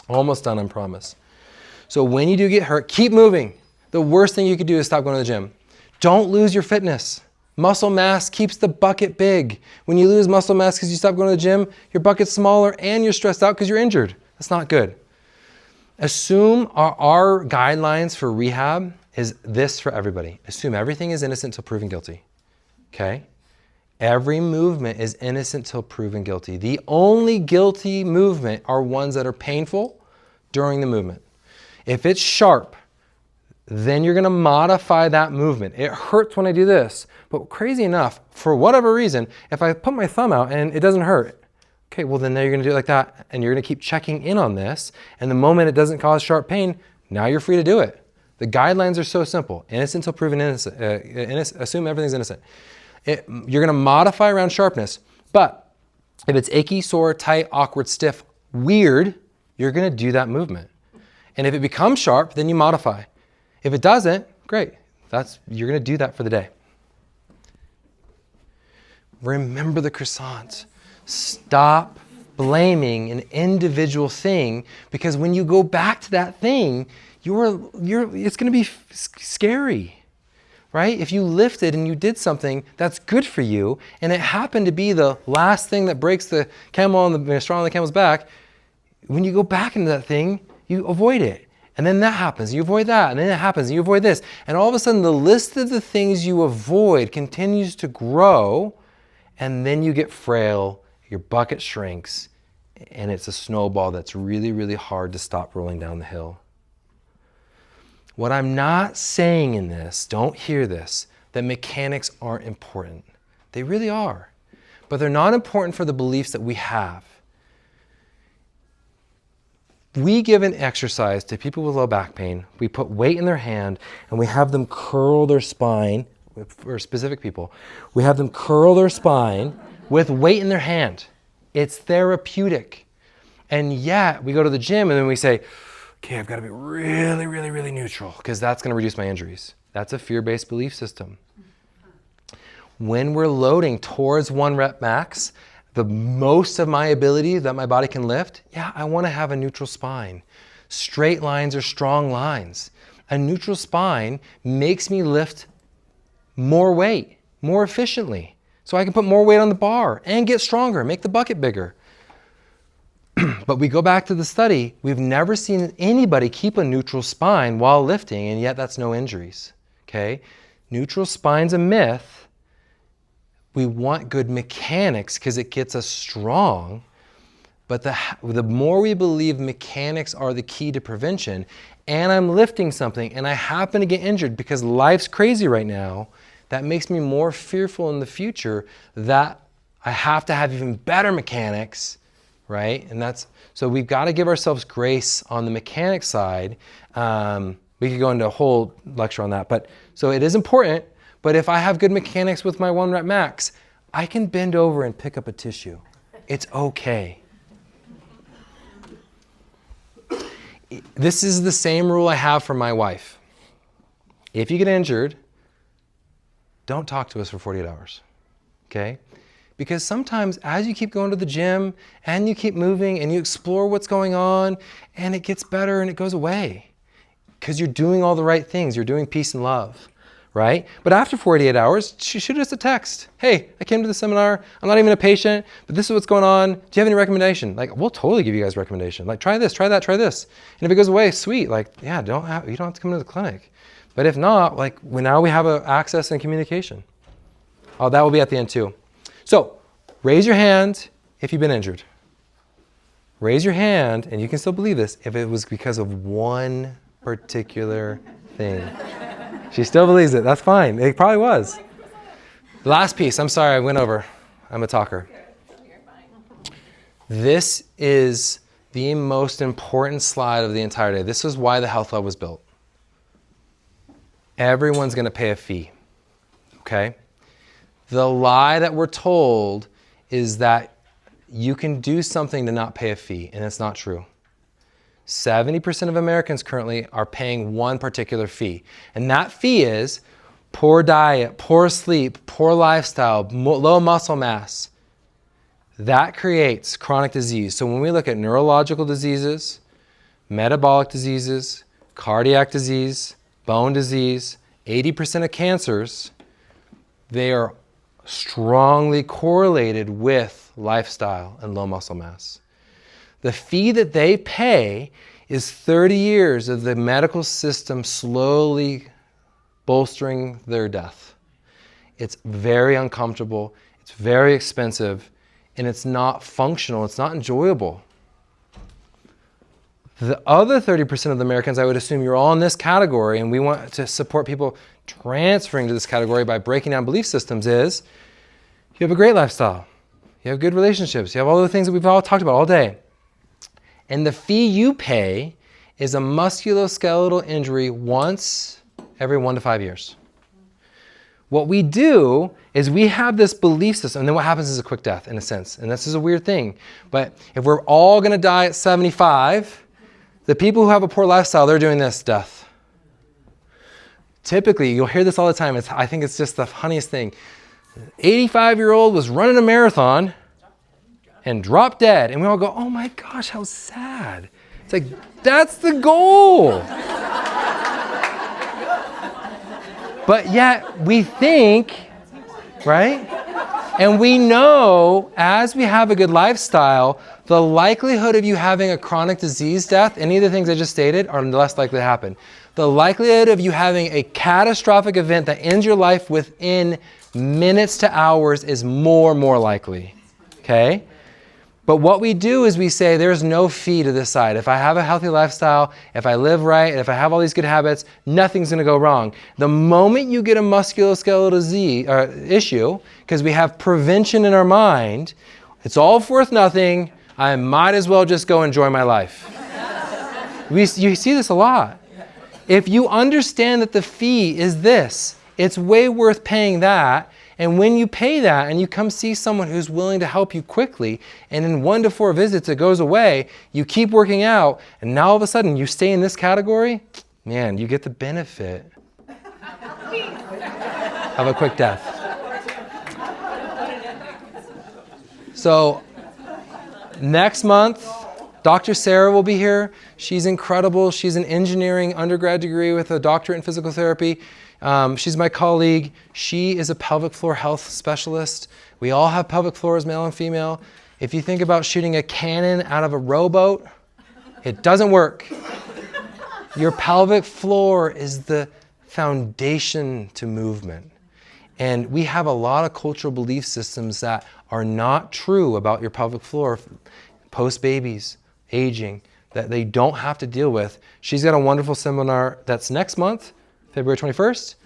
Almost done, I promise. So when you do get hurt, keep moving. The worst thing you could do is stop going to the gym. Don't lose your fitness. Muscle mass keeps the bucket big. When you lose muscle mass because you stop going to the gym, your bucket's smaller and you're stressed out because you're injured. That's not good. Assume our guidelines for rehab is this for everybody. Assume everything is innocent till proven guilty. Okay? Every movement is innocent till proven guilty. The only guilty movement are ones that are painful during the movement. If it's sharp, then you're going to modify that movement. It hurts when I do this, but crazy enough, for whatever reason, if I put my thumb out and it doesn't hurt, okay, well then now you're going to do it like that, and you're going to keep checking in on this, and the moment it doesn't cause sharp pain, now you're free to do it. The guidelines are so simple. Innocent until proven innocent. Assume everything's innocent. You're going to modify around sharpness, but if it's achy, sore, tight, awkward, stiff, weird, you're going to do that movement. And if it becomes sharp, then you modify. If it doesn't, great. You're going to do that for the day. Remember the croissant. Stop blaming an individual thing, because when you go back to that thing, it's going to be scary. Right? If you lifted and you did something that's good for you, and it happened to be the last thing that breaks the camel on the straw on the camel's back, when you go back into that thing, you avoid it. And then that happens, you avoid that, and then it happens, and you avoid this. And all of a sudden, the list of the things you avoid continues to grow, and then you get frail, your bucket shrinks, and it's a snowball that's really, really hard to stop rolling down the hill. What I'm not saying in this, don't hear this, that mechanics aren't important. They really are. But they're not important for the beliefs that we have. We give an exercise to people with low back pain. We put weight in their hand and we have them curl their spine, for specific people. We have them curl their spine with weight in their hand. It's therapeutic. And yet we go to the gym and then we say, okay, I've got to be really, really, really neutral because that's going to reduce my injuries. That's a fear-based belief system. When we're loading towards 1 rep max, the most of my ability that my body can lift, I want to have a neutral spine. Straight lines are strong lines. A neutral spine makes me lift more weight, more efficiently. So I can put more weight on the bar and get stronger, make the bucket bigger. But we go back to the study, we've never seen anybody keep a neutral spine while lifting, and yet that's no injuries, okay? Neutral spine's a myth. We want good mechanics because it gets us strong, but the more we believe mechanics are the key to prevention, and I'm lifting something and I happen to get injured because life's crazy right now, that makes me more fearful in the future that I have to have even better mechanics, right? And so we've got to give ourselves grace on the mechanic side. We could go into a whole lecture on that, but so it is important. But if I have good mechanics with my 1 rep max, I can bend over and pick up a tissue. It's okay. This is the same rule I have for my wife. If you get injured, don't talk to us for 48 hours, okay? Because sometimes as you keep going to the gym and you keep moving and you explore what's going on and it gets better and it goes away because you're doing all the right things. You're doing peace and love, right? But after 48 hours, shoot us a text. Hey, I came to the seminar. I'm not even a patient, but this is what's going on. Do you have any recommendation? Like, we'll totally give you guys a recommendation. Like, try this, try that, try this. And if it goes away, sweet. Like, yeah, you don't have to come to the clinic. But if not, like, now we have access and communication. Oh, that will be at the end too. So, raise your hand if you've been injured. Raise your hand, and you can still believe this, if it was because of one particular thing. She still believes it. That's fine. It probably was. Last piece. I'm sorry, I went over. I'm a talker. This is the most important slide of the entire day. This is why the Health Lab was built. Everyone's going to pay a fee, okay? The lie that we're told is that you can do something to not pay a fee, and it's not true. 70% of Americans currently are paying one particular fee, and that fee is poor diet, poor sleep, poor lifestyle, low muscle mass. That creates chronic disease. So when we look at neurological diseases, metabolic diseases, cardiac disease, bone disease, 80% of cancers, they are strongly correlated with lifestyle and low muscle mass. The fee that they pay is 30 years of the medical system slowly bolstering their death. It's very uncomfortable, it's very expensive, and it's not functional, it's not enjoyable. The other 30% of the Americans, I would assume you're all in this category, and we want to support people transferring to this category by breaking down belief systems, is you have a great lifestyle, you have good relationships, you have all the things that we've all talked about all day. And the fee you pay is a musculoskeletal injury once every 1 to 5 years. What we do is we have this belief system, and then what happens is a quick death in a sense. And this is a weird thing. But if we're all going to die at 75, the people who have a poor lifestyle, they're doing this death. Typically, you'll hear this all the time. I think it's just the funniest thing. 85-year-old was running a marathon and dropped dead. And we all go, oh my gosh, how sad. It's like, that's the goal. But yet we think, right? And we know as we have a good lifestyle, the likelihood of you having a chronic disease death, any of the things I just stated, are less likely to happen. The likelihood of you having a catastrophic event that ends your life within minutes to hours is more likely, okay? But what we do is we say there's no fee to this side. If I have a healthy lifestyle, if I live right, and if I have all these good habits, nothing's going to go wrong. The moment you get a musculoskeletal issue, because we have prevention in our mind, it's all worth nothing. I might as well just go enjoy my life. You see this a lot. If you understand that the fee is this, it's way worth paying that. And when you pay that and you come see someone who's willing to help you quickly, and in 1 to 4 visits it goes away, you keep working out, and now all of a sudden you stay in this category, man, you get the benefit of a quick death. So next month, Dr. Sarah will be here. She's incredible. She's an engineering undergrad degree with a doctorate in physical therapy. She's my colleague. She is a pelvic floor health specialist. We all have pelvic floors, male and female. If you think about shooting a cannon out of a rowboat, it doesn't work. Your pelvic floor is the foundation to movement. And we have a lot of cultural belief systems that are not true about your pelvic floor post-babies, aging, that they don't have to deal with. She's got a wonderful seminar that's next month, February 21st,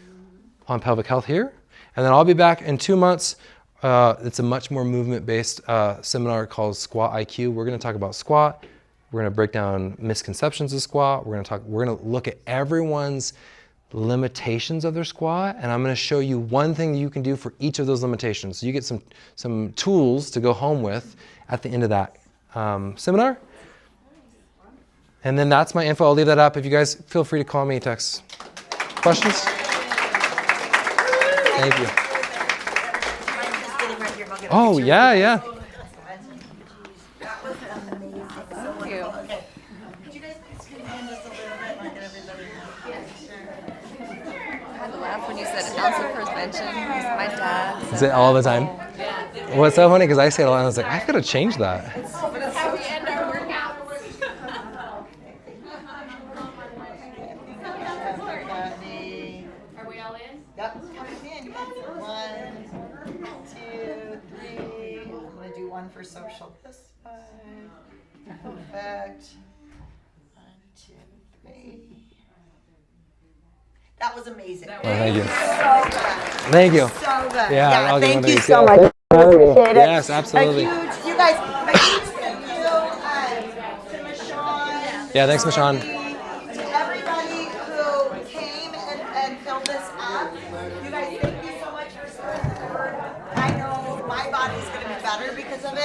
on pelvic health here. And then I'll be back in 2 months. It's a much more movement-based seminar called Squat IQ. We're going to talk about squat. We're going to break down misconceptions of squat. We're going to look at everyone's limitations of their squat, and I'm going to show you one thing that you can do for each of those limitations. So you get some tools to go home with at the end of that seminar. And then that's my info. I'll leave that up. If you guys feel free to call me, text. Questions? Thank you. Oh, yeah. When you said ounce of prevention, my dad. Is it all the time? Well, it's so funny because I say it a lot and I was like, I've got to change that. That's how we end our workouts. Are we all in? Yep, coming in. 1, 2, 3. I'm going to do one for social this way. Perfect. 1, 2, 3. That was amazing. Oh, thank you. So good. Thank you. So good. Yeah, I'll give thank one you of so these. much. Appreciate it. Yes, absolutely. You guys, a huge thank you to Michonne. Yeah, thanks, Michonne. To everybody who came and filled this up. You guys, thank you so much for spreading the word. I know my body's going to be better because of it.